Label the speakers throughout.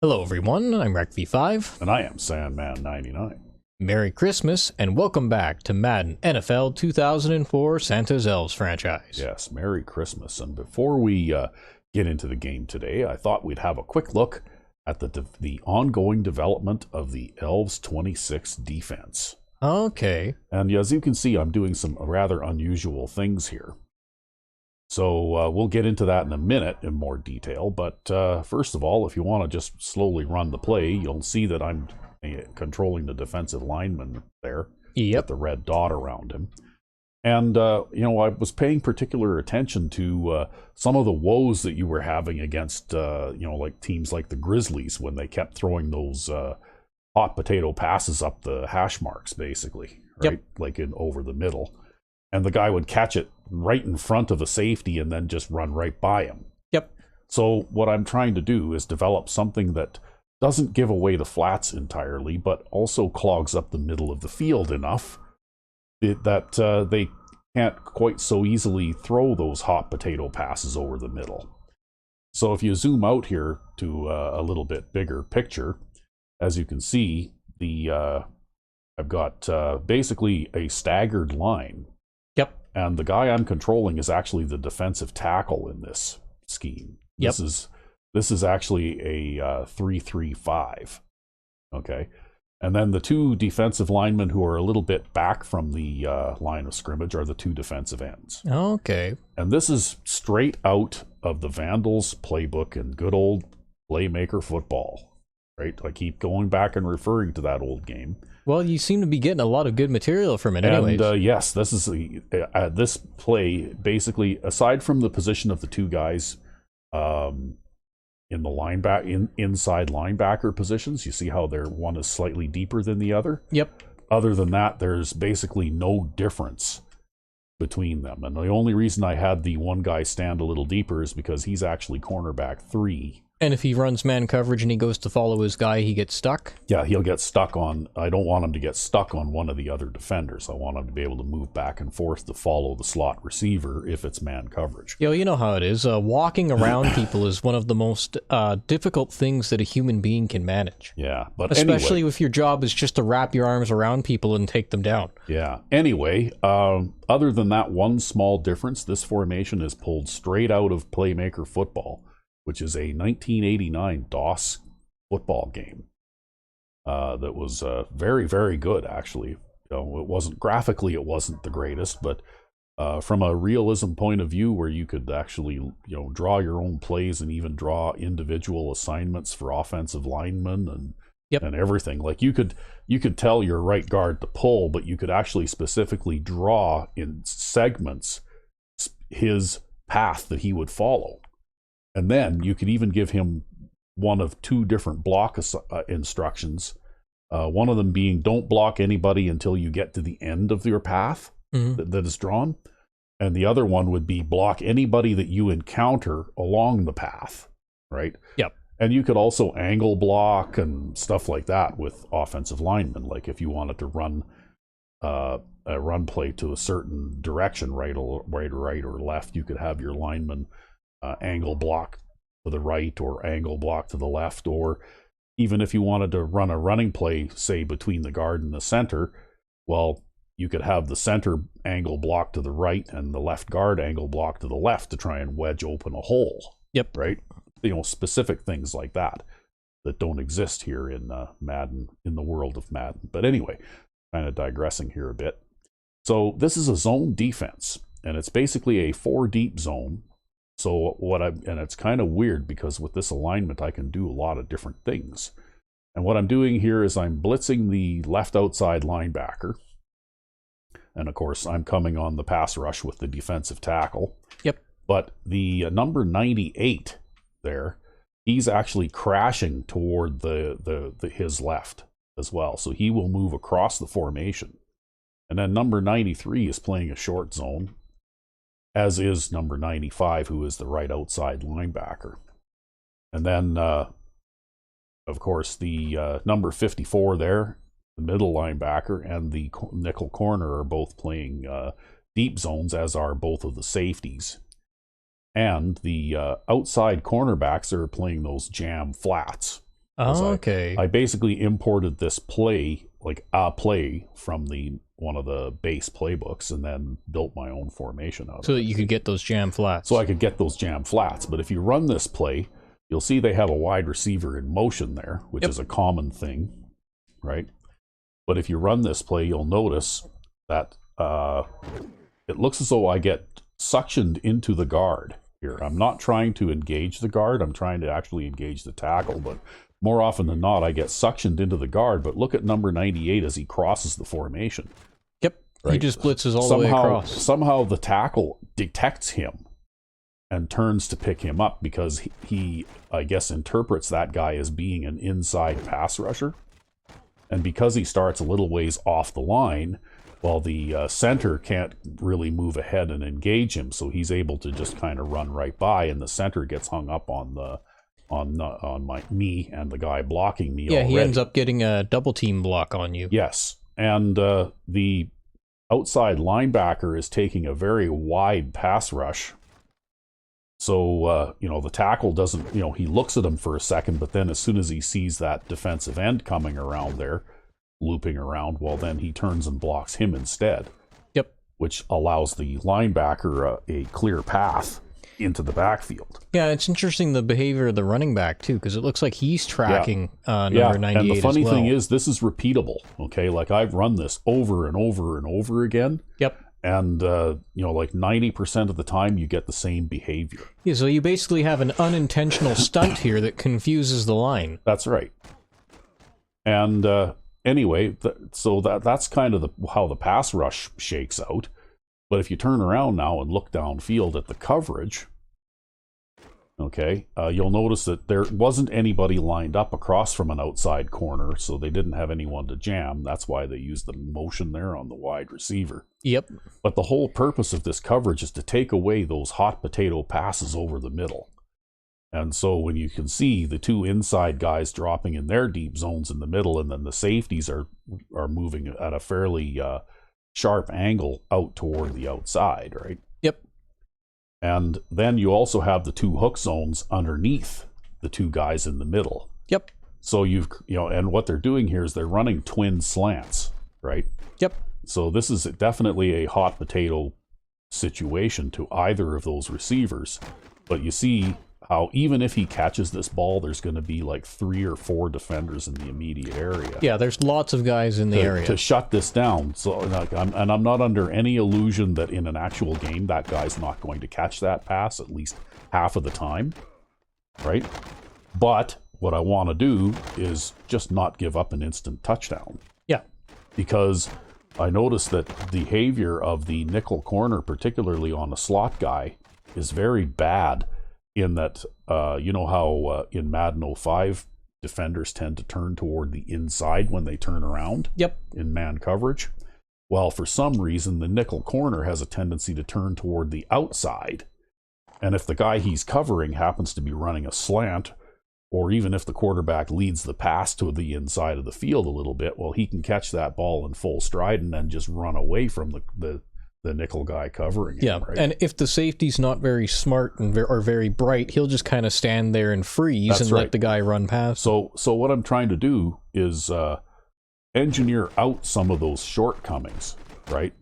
Speaker 1: Hello everyone, I'm RecV5.
Speaker 2: And I am Sandman99.
Speaker 1: Merry Christmas, and welcome back to Madden NFL 2004 Santa's Elves franchise.
Speaker 2: Yes, Merry Christmas. And before we get into the game today, I thought we'd have a quick look at the ongoing development of the Elves 26 defense.
Speaker 1: Okay.
Speaker 2: And as you can see, I'm doing some rather unusual things here. So we'll get into that in a minute in more detail. But first of all, if you want to just slowly run the play, you'll see that I'm controlling the defensive lineman there with the red dot around him. And, I was paying particular attention to some of the woes that you were having against, like teams like the Grizzlies when they kept throwing those hot potato passes up the hash marks, basically, right? Like over the middle. And the guy would catch it right in front of a safety and then just run right by him. So what I'm trying to do is develop something that doesn't give away the flats entirely, but also clogs up the middle of the field enough that they can't quite so easily throw those hot potato passes over the middle. So if you zoom out here to a little bit bigger picture, as you can see, I've got basically a staggered line. And the guy I'm controlling is actually the defensive tackle in this scheme. This is actually a 3-3-5. Okay. And then the two defensive linemen who are a little bit back from the line of scrimmage are the two defensive ends.
Speaker 1: Okay.
Speaker 2: And this is straight out of the Vandals playbook in good old Playmaker football. Right? I keep going back and referring to that old game.
Speaker 1: Well, you seem to be getting a lot of good material from it anyways.
Speaker 2: And yes, this is this play, basically, aside from the position of the two guys in the inside linebacker positions, you see how one is slightly deeper than the other? Other than that, there's basically no difference between them. And the only reason I had the one guy stand a little deeper is because he's actually cornerback 3.
Speaker 1: And if he runs man coverage and he goes to follow his guy, he gets stuck?
Speaker 2: Yeah, he'll get stuck on... I don't want him to get stuck on one of the other defenders. I want him to be able to move back and forth to follow the slot receiver if it's man coverage.
Speaker 1: You know how it is. Walking around people is one of the most difficult things that a human being can manage.
Speaker 2: Yeah, but
Speaker 1: especially
Speaker 2: anyway,
Speaker 1: if your job is just to wrap your arms around people and take them down.
Speaker 2: Yeah. Anyway, other than that one small difference, this formation is pulled straight out of Playmaker football, which is a 1989 DOS football game that was very, very good, actually. It wasn't graphically, it wasn't the greatest, but from a realism point of view, where you could actually, draw your own plays and even draw individual assignments for offensive linemen and everything. Like you could tell your right guard to pull, but you could actually specifically draw in segments his path that he would follow. And then you could even give him one of two different block instructions. One of them being, don't block anybody until you get to the end of your path that is drawn. And the other one would be, block anybody that you encounter along the path, right? And you could also angle block and stuff like that with offensive linemen. Like if you wanted to run a run play to a certain direction, right or left, you could have your lineman angle block to the right or angle block to the left. Or even if you wanted to run a running play, say between the guard and the center, well, you could have the center angle block to the right and the left guard angle block to the left to try and wedge open a hole. Right? Specific things like that don't exist here in Madden, in the world of Madden. But anyway, kind of digressing here a bit. So this is a zone defense, and it's basically a 4-deep zone. So and it's kind of weird because with this alignment, I can do a lot of different things. And what I'm doing here is I'm blitzing the left outside linebacker. And of course, I'm coming on the pass rush with the defensive tackle. But the number 98 there, he's actually crashing toward his left as well. So he will move across the formation. And then number 93 is playing a short zone, as is number 95, who is the right outside linebacker. And then, of course, the number 54 there, the middle linebacker, and the nickel corner are both playing deep zones, as are both of the safeties. And the outside cornerbacks are playing those jam flats.
Speaker 1: Oh, okay.
Speaker 2: I basically imported this play, like a play from one of the base playbooks, and then built my own formation out of it.
Speaker 1: So that you could get those jam flats.
Speaker 2: So I could get those jam flats. But if you run this play, you'll see they have a wide receiver in motion there, which is a common thing, right? But if you run this play, you'll notice that it looks as though I get suctioned into the guard here. I'm not trying to engage the guard. I'm trying to actually engage the tackle, but more often than not, I get suctioned into the guard. But look at number 98 as he crosses the formation.
Speaker 1: Yep. Right? He just blitzes all the way across.
Speaker 2: Somehow the tackle detects him and turns to pick him up because he, I guess, interprets that guy as being an inside pass rusher. And because he starts a little ways off the line, well, the center can't really move ahead and engage him, so he's able to just kind of run right by, and the center gets hung up on me and the guy blocking me.
Speaker 1: Yeah, he ends up getting a double team block on you.
Speaker 2: Yes, and the outside linebacker is taking a very wide pass rush. So, the tackle doesn't, he looks at him for a second, but then as soon as he sees that defensive end coming around there, looping around, well, then he turns and blocks him instead.
Speaker 1: Yep.
Speaker 2: Which allows the linebacker a clear path into the backfield.
Speaker 1: Yeah, it's interesting the behavior of the running back, too, because it looks like he's tracking number 98
Speaker 2: and the funny
Speaker 1: as well.
Speaker 2: thing is, this is repeatable, okay? Like, I've run this over and over and over again.
Speaker 1: Yep.
Speaker 2: And, like 90% of the time, you get the same behavior.
Speaker 1: Yeah, so you basically have an unintentional stunt here that confuses the line.
Speaker 2: That's right. And anyway, so that's kind of how the pass rush shakes out. But if you turn around now and look downfield at the coverage, okay, you'll notice that there wasn't anybody lined up across from an outside corner, so they didn't have anyone to jam. That's why they used the motion there on the wide receiver.
Speaker 1: Yep.
Speaker 2: But the whole purpose of this coverage is to take away those hot potato passes over the middle. And so when you can see the two inside guys dropping in their deep zones in the middle, and then the safeties are moving at a fairly sharp angle out toward the outside, right?
Speaker 1: Yep.
Speaker 2: And then you also have the two hook zones underneath the two guys in the middle.
Speaker 1: Yep.
Speaker 2: So and what they're doing here is they're running twin slants, right?
Speaker 1: Yep.
Speaker 2: So this is definitely a hot potato situation to either of those receivers. But you see how even if he catches this ball, there's going to be like 3 or 4 defenders in the immediate area.
Speaker 1: Yeah, there's lots of guys in the area
Speaker 2: to shut this down. So, I'm not under any illusion that in an actual game that guy's not going to catch that pass at least half of the time, right? But what I want to do is just not give up an instant touchdown.
Speaker 1: Yeah,
Speaker 2: because I noticed that the behavior of the nickel corner, particularly on a slot guy, is very bad. In that, you know how in Madden 05, defenders tend to turn toward the inside when they turn around?
Speaker 1: Yep.
Speaker 2: In man coverage? Well, for some reason, the nickel corner has a tendency to turn toward the outside. And if the guy he's covering happens to be running a slant, or even if the quarterback leads the pass to the inside of the field a little bit, well, he can catch that ball in full stride and then just run away from the nickel guy covering him.
Speaker 1: Yeah, right? And if the safety's not very smart or very bright, he'll just kind of stand there and freeze let the guy run past.
Speaker 2: So what I'm trying to do is engineer out some of those shortcomings, right?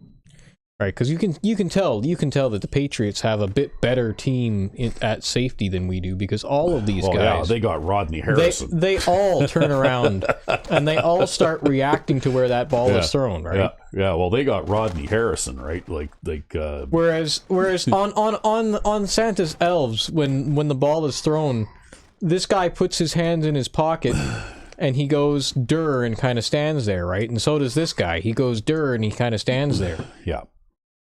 Speaker 1: Right, because you can tell that the Patriots have a bit better team at safety than we do, because all of these guys,
Speaker 2: yeah, they got Rodney Harrison.
Speaker 1: They all turn around and they all start reacting to where that ball is thrown, right?
Speaker 2: Yeah. Well, they got Rodney Harrison, right?
Speaker 1: Whereas on Santa's Elves, when the ball is thrown, this guy puts his hands in his pocket. And he goes durr and kind of stands there, right? And so does this guy. He goes durr and he kind of stands there.
Speaker 2: Yeah.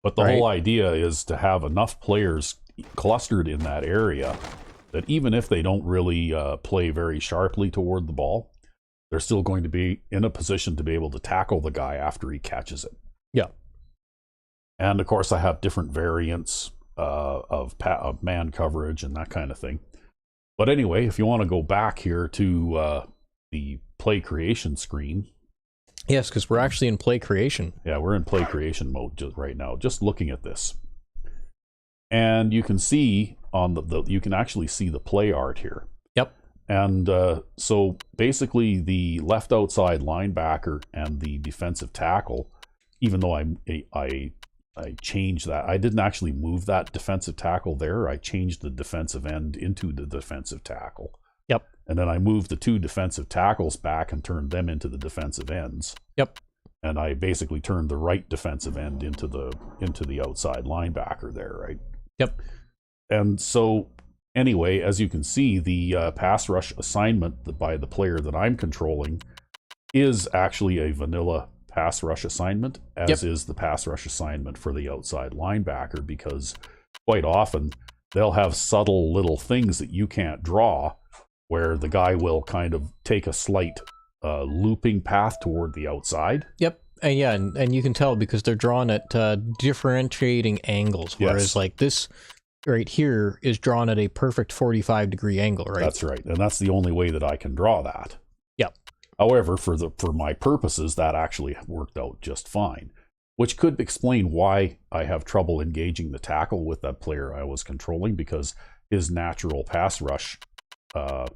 Speaker 2: But the whole idea is to have enough players clustered in that area that even if they don't really play very sharply toward the ball, they're still going to be in a position to be able to tackle the guy after he catches it.
Speaker 1: Yeah.
Speaker 2: And of course, I have different variants of man coverage and that kind of thing. But anyway, if you want to go back here to the play creation screen.
Speaker 1: Yes, because we're actually in play creation.
Speaker 2: Yeah, we're in play creation mode right now, just looking at this. And you can see you can actually see the play art here.
Speaker 1: Yep.
Speaker 2: And so basically the left outside linebacker and the defensive tackle, even though I changed that, I didn't actually move that defensive tackle there. I changed the defensive end into the defensive tackle.
Speaker 1: Yep.
Speaker 2: And then I moved the two defensive tackles back and turned them into the defensive ends.
Speaker 1: Yep.
Speaker 2: And I basically turned the right defensive end into the outside linebacker there, right?
Speaker 1: Yep.
Speaker 2: And so anyway, as you can see, the pass rush assignment by the player that I'm controlling is actually a vanilla pass rush assignment, as is the pass rush assignment for the outside linebacker, because quite often they'll have subtle little things that you can't draw where the guy will kind of take a slight looping path toward the outside.
Speaker 1: Yep. And you can tell because they're drawn at differentiating angles, whereas like this right here is drawn at a perfect 45-degree angle, right?
Speaker 2: That's right. And that's the only way that I can draw that.
Speaker 1: Yep.
Speaker 2: However, for my purposes, that actually worked out just fine, which could explain why I have trouble engaging the tackle with that player I was controlling, because his natural pass rush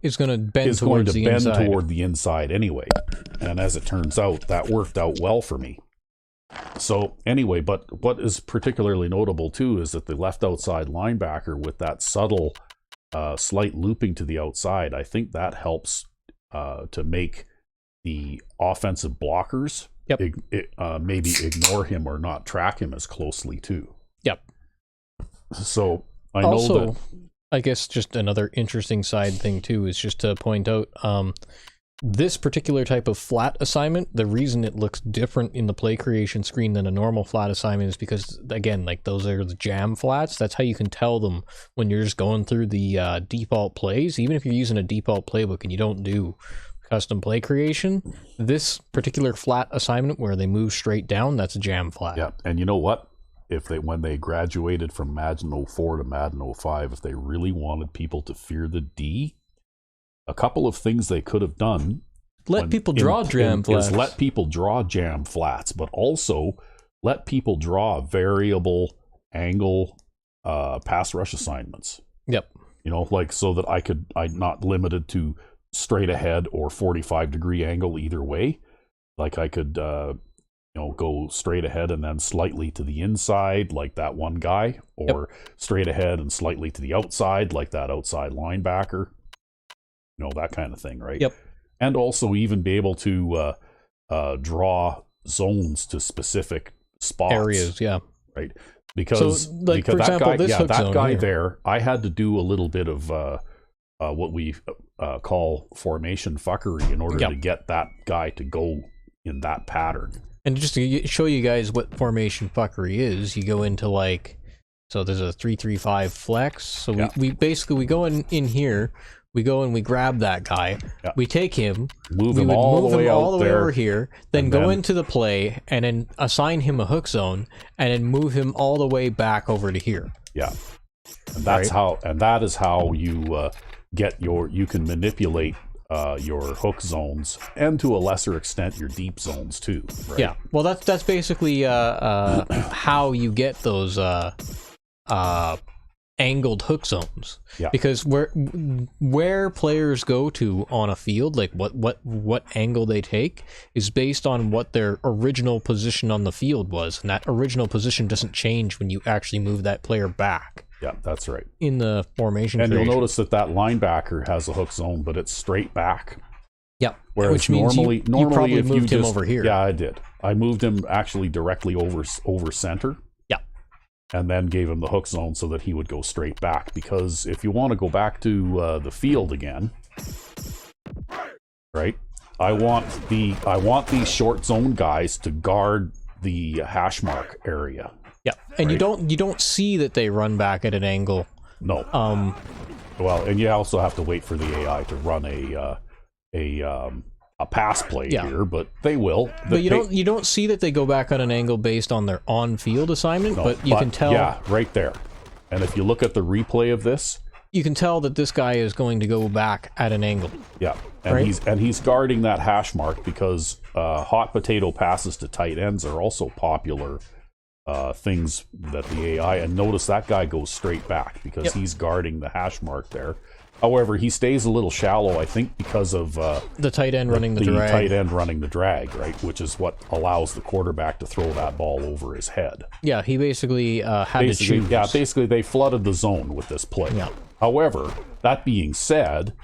Speaker 1: is going to bend toward
Speaker 2: the inside anyway. And as it turns out, that worked out well for me. So anyway, but what is particularly notable too is that the left outside linebacker with that subtle slight looping to the outside, I think that helps to make the offensive blockers maybe ignore him or not track him as closely too.
Speaker 1: Yep.
Speaker 2: So I
Speaker 1: also,
Speaker 2: know that...
Speaker 1: I guess just another interesting side thing too is just to point out this particular type of flat assignment, the reason it looks different in the play creation screen than a normal flat assignment is because, again, like those are the jam flats. That's how you can tell them when you're just going through the default plays. Even if you're using a default playbook and you don't do custom play creation, this particular flat assignment where they move straight down, that's a jam flat.
Speaker 2: Yeah, and you know what? When they graduated from Madden 04 to Madden 05, if they really wanted people to fear the D, a couple of things they could have done.
Speaker 1: Let people draw jam flats.
Speaker 2: Let people draw jam flats, but also let people draw variable angle pass rush assignments.
Speaker 1: Yep.
Speaker 2: You know, like so that I'm not limited to straight ahead or 45-degree angle either way. Like I could go straight ahead and then slightly to the inside like that one guy, or straight ahead and slightly to the outside like that outside linebacker. You know, that kind of thing, right?
Speaker 1: Yep.
Speaker 2: And also even be able to draw zones to specific spots.
Speaker 1: Areas, yeah.
Speaker 2: Right. Because,
Speaker 1: so, like, for example,
Speaker 2: that guy there, I had to do a little bit of what we call formation fuckery in order to get that guy to go in that pattern.
Speaker 1: And just to show you guys what formation fuckery is, you go into so there's a 3-3-5 flex. So we basically go in here, we go and we grab that guy, we take him,
Speaker 2: move him all the way
Speaker 1: over here, then go into the play and then assign him a hook zone and then move him all the way back over to here.
Speaker 2: Yeah. And that is how you you can manipulate your hook zones, and to a lesser extent your deep zones too, right?
Speaker 1: Yeah, well that's basically how you get those angled hook zones.
Speaker 2: Yeah.
Speaker 1: Because where players go to on a field, like what angle they take, is based on what their original position on the field was, and that original position doesn't change when you actually move that player back.
Speaker 2: Yeah, that's right.
Speaker 1: In the formation
Speaker 2: and
Speaker 1: creation.
Speaker 2: You'll notice that linebacker has a hook zone, but it's straight back.
Speaker 1: Yeah,
Speaker 2: whereas
Speaker 1: which means
Speaker 2: normally
Speaker 1: you probably
Speaker 2: if
Speaker 1: moved
Speaker 2: you
Speaker 1: him
Speaker 2: just,
Speaker 1: over here.
Speaker 2: Yeah, I did. I moved him actually directly over center.
Speaker 1: Yeah.
Speaker 2: And then gave him the hook zone so that he would go straight back. Because if you want to go back to the field again, right? I want these short zone guys to guard the hash mark area.
Speaker 1: Yeah, and
Speaker 2: right?
Speaker 1: you don't see that they run back at an angle.
Speaker 2: No. Well, and you also have to wait for the AI to run a pass play here, but they will.
Speaker 1: But you don't see that they go back on an angle based on their on-field assignment, but you can tell.
Speaker 2: Yeah, right there. And if you look at the replay of this,
Speaker 1: you can tell that this guy is going to go back at an angle.
Speaker 2: Yeah, and he's guarding that hash mark because hot potato passes to tight ends are also popular things that the AI, and notice that guy goes straight back because he's guarding the hash mark there. However, he stays a little shallow, I think, because of
Speaker 1: the tight end running the drag.
Speaker 2: tight end running the drag, right? Which is what allows the quarterback to throw that ball over his head.
Speaker 1: Yeah, he basically had to choose.
Speaker 2: Yeah, basically they flooded the zone with this play.
Speaker 1: Yeah.
Speaker 2: However, that being said,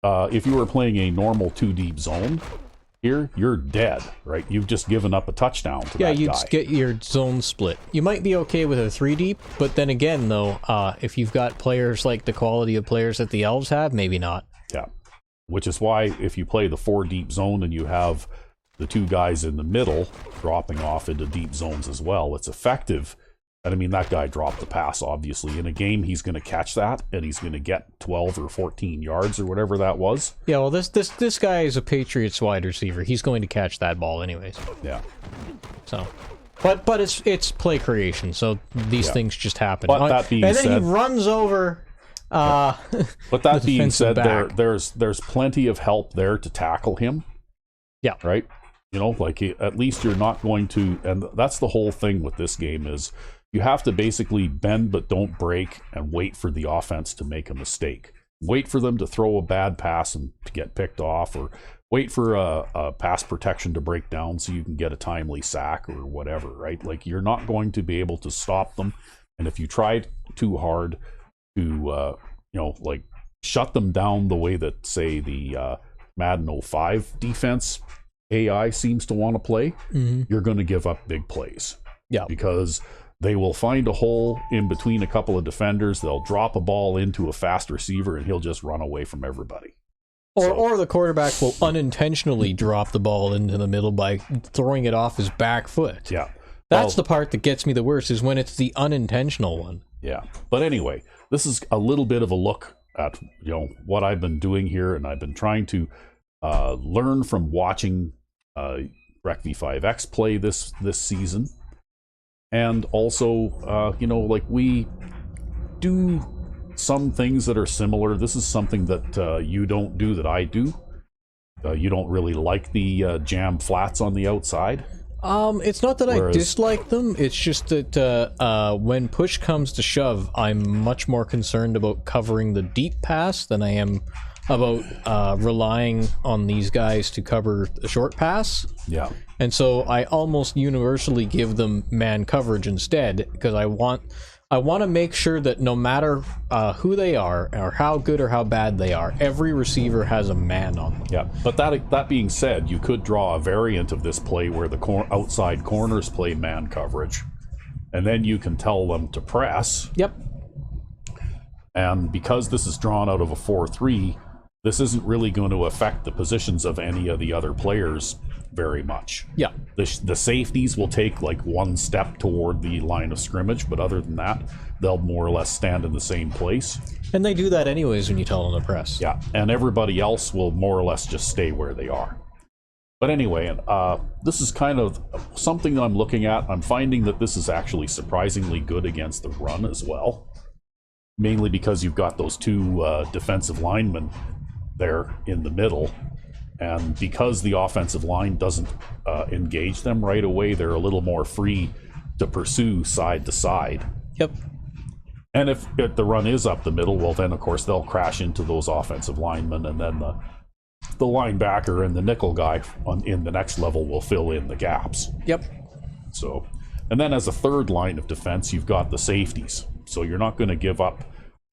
Speaker 2: if you were playing a normal 2-deep zone, here, you're dead, right? You've just given up a touchdown to that guy.
Speaker 1: Yeah, you'd get your zone split. You might be okay with a 3-deep, but then again, though, if you've got players like the quality of players that the Elves have, maybe not.
Speaker 2: Yeah, which is why if you play the 4-deep zone and you have the 2 guys in the middle dropping off into deep zones as well, it's effective. And I mean, that guy dropped the pass, obviously. In a game, he's going to catch that, and he's going to get 12 or 14 yards or whatever that was.
Speaker 1: Yeah, well, this guy is a Patriots wide receiver. He's going to catch that ball anyways.
Speaker 2: Yeah.
Speaker 1: So, but it's play creation, so these things just happen.
Speaker 2: But that being
Speaker 1: and then
Speaker 2: said,
Speaker 1: he runs over.
Speaker 2: But that being said,
Speaker 1: there's
Speaker 2: plenty of help there to tackle him.
Speaker 1: Yeah.
Speaker 2: Right. You know, like at least you're not going to, and that's the whole thing with this game is. You have to basically bend but don't break and wait for the offense to make a mistake. Wait for them to throw a bad pass and to get picked off, or wait for a pass protection to break down so you can get a timely sack or whatever, right? Like, you're not going to be able to stop them. And if you try too hard to, like shut them down the way that, say, the Madden 05 defense AI seems to want to play, you're going to give up big plays.
Speaker 1: Yeah.
Speaker 2: Because they will find a hole in between a couple of defenders. They'll drop a ball into a fast receiver, and he'll just run away from everybody.
Speaker 1: Or the quarterback will unintentionally drop the ball into the middle by throwing it off his back foot.
Speaker 2: Yeah.
Speaker 1: That's the part that gets me the worst, is when it's the unintentional one.
Speaker 2: Yeah. But anyway, this is a little bit of a look at what I've been doing here, and I've been trying to learn from watching Rec V5X play this season. And also, like, we do some things that are similar. This is something that you don't do that I do. You don't really like the jam flats on the outside.
Speaker 1: It's not that I dislike them. It's just that when push comes to shove, I'm much more concerned about covering the deep pass than I am about relying on these guys to cover the short pass.
Speaker 2: Yeah.
Speaker 1: And so I almost universally give them man coverage instead, because I want to make sure that no matter who they are or how good or how bad they are, every receiver has a man on them.
Speaker 2: Yeah, but that being said, you could draw a variant of this play where the outside corners play man coverage, and then you can tell them to press.
Speaker 1: Yep.
Speaker 2: And because this is drawn out of a 4-3, this isn't really going to affect the positions of any of the other players very much.
Speaker 1: Yeah.
Speaker 2: The safeties will take like one step toward the line of scrimmage, but other than that, they'll more or less stand in the same place.
Speaker 1: And they do that anyways when you tell them to press.
Speaker 2: Yeah, and everybody else will more or less just stay where they are. But anyway, this is kind of something that I'm looking at. I'm finding that this is actually surprisingly good against the run as well. Mainly because you've got those 2 defensive linemen there in the middle. And because the offensive line doesn't engage them right away, they're a little more free to pursue side to side.
Speaker 1: Yep.
Speaker 2: And if the run is up the middle, well, then, of course, they'll crash into those offensive linemen, and then the linebacker and the nickel guy in the next level will fill in the gaps.
Speaker 1: Yep.
Speaker 2: So, and then as a third line of defense, you've got the safeties. So you're not going to give up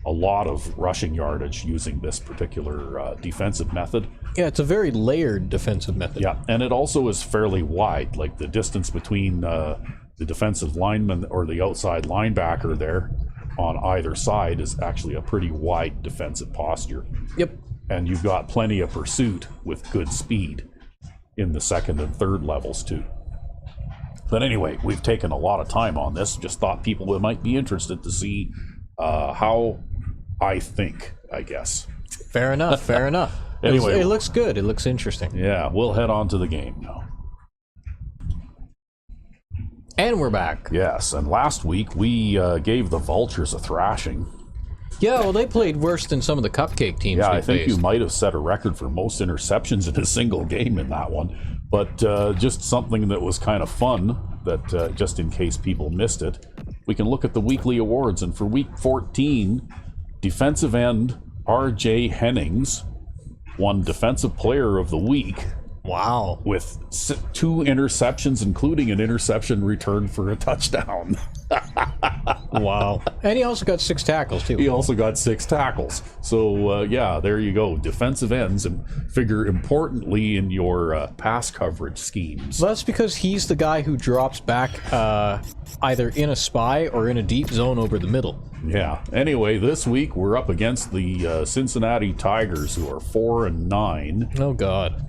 Speaker 2: a lot of rushing yardage using this particular defensive method.
Speaker 1: Yeah, it's a very layered defensive method.
Speaker 2: Yeah, and it also is fairly wide. Like, the distance between the defensive lineman or the outside linebacker there on either side is actually a pretty wide defensive posture.
Speaker 1: Yep.
Speaker 2: And you've got plenty of pursuit with good speed in the second and third levels too. But anyway, we've taken a lot of time on this. Just thought people might be interested to see how I think, I guess.
Speaker 1: Fair enough, fair enough.
Speaker 2: Anyway,
Speaker 1: it looks good. It looks interesting.
Speaker 2: Yeah, we'll head on to the game now.
Speaker 1: And we're back.
Speaker 2: Yes, and last week we gave the Vultures a thrashing.
Speaker 1: Yeah, well, they played worse than some of the cupcake teams.
Speaker 2: Yeah, I think you might have set a record for most interceptions in a single game in that one. But just something that was kind of fun, that just in case people missed it, we can look at the weekly awards. And for week 14, defensive end R.J. Hennings won Defensive Player of the Week
Speaker 1: Wow.
Speaker 2: with 2 interceptions, including an interception return for a touchdown.
Speaker 1: Wow. And he also got 6 tackles, too.
Speaker 2: He also got 6 tackles. So, yeah, there you go. Defensive ends and figure importantly in your pass coverage schemes.
Speaker 1: Well, that's because he's the guy who drops back either in a spy or in a deep zone over the middle.
Speaker 2: Yeah. Anyway, this week we're up against the Cincinnati Tigers, who are 4-9.
Speaker 1: Oh, God.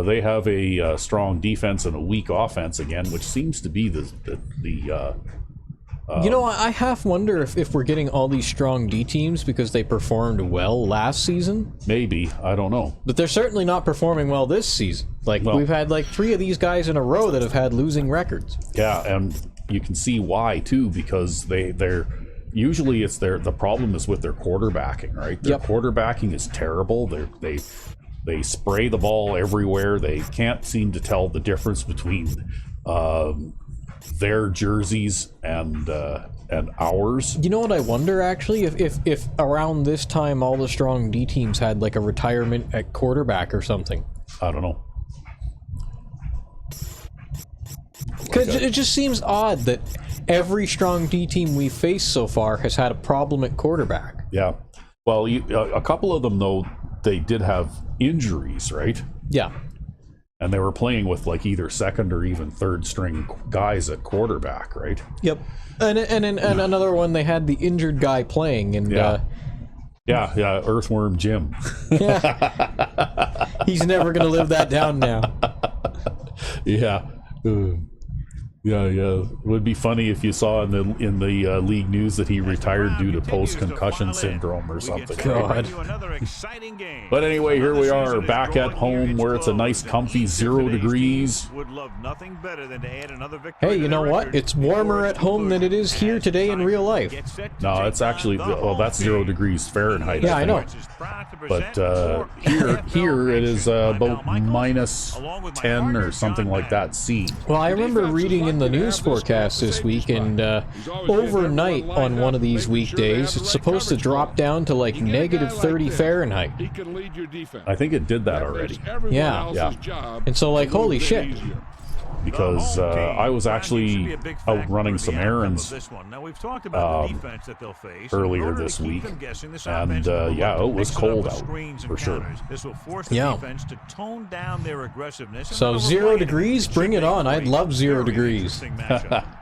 Speaker 2: They have a strong defense and a weak offense again, which seems to be the
Speaker 1: you know, I half wonder if we're getting all these strong D teams because they performed well last season.
Speaker 2: maybe, I don't know.
Speaker 1: But they're certainly not performing well this season. Like,
Speaker 2: Well-
Speaker 1: we've had like 3 of these guys in a row that have had losing records.
Speaker 2: Yeah, and you can see why too, because they're usually the problem is with their quarterbacking, right? Their
Speaker 1: Yep.
Speaker 2: quarterbacking is terrible. They spray the ball everywhere. They can't seem to tell the difference between their jerseys and ours.
Speaker 1: You know what I wonder, actually? If around this time all the strong D teams had like a retirement at quarterback or something.
Speaker 2: I don't know.
Speaker 1: Because it just seems odd that every strong D team we've faced so far has had a problem at quarterback.
Speaker 2: Yeah. Well, a couple of them though, they did have injuries, right?
Speaker 1: Yeah.
Speaker 2: And they were playing with like either second or even third string guys at quarterback, right?
Speaker 1: Yep. And another one, they had the injured guy playing, and
Speaker 2: Yeah. Yeah, Earthworm Jim.
Speaker 1: he's never going to live that down now.
Speaker 2: Yeah. Yeah. It would be funny if you saw in the league news that he retired due to post-concussion syndrome or something.
Speaker 1: God.
Speaker 2: But anyway, here we are back at home where it's a nice comfy 0 degrees.
Speaker 1: Hey, you know what? It's warmer at home than it is here today in real life.
Speaker 2: No, it's actually, well, that's 0 degrees Fahrenheit.
Speaker 1: Yeah, I know.
Speaker 2: But here it is about minus 10 or something like that C.
Speaker 1: Well, I remember reading in the news forecast this week, and overnight on one of these weekdays, it's supposed to drop down to like negative 30 Fahrenheit.
Speaker 2: I think it did that already.
Speaker 1: Yeah. And so, like, holy shit.
Speaker 2: Because I was actually out running some errands earlier this week, and yeah, it was cold out for sure.
Speaker 1: Yeah. So 0 degrees, bring it on. I'd love 0 degrees.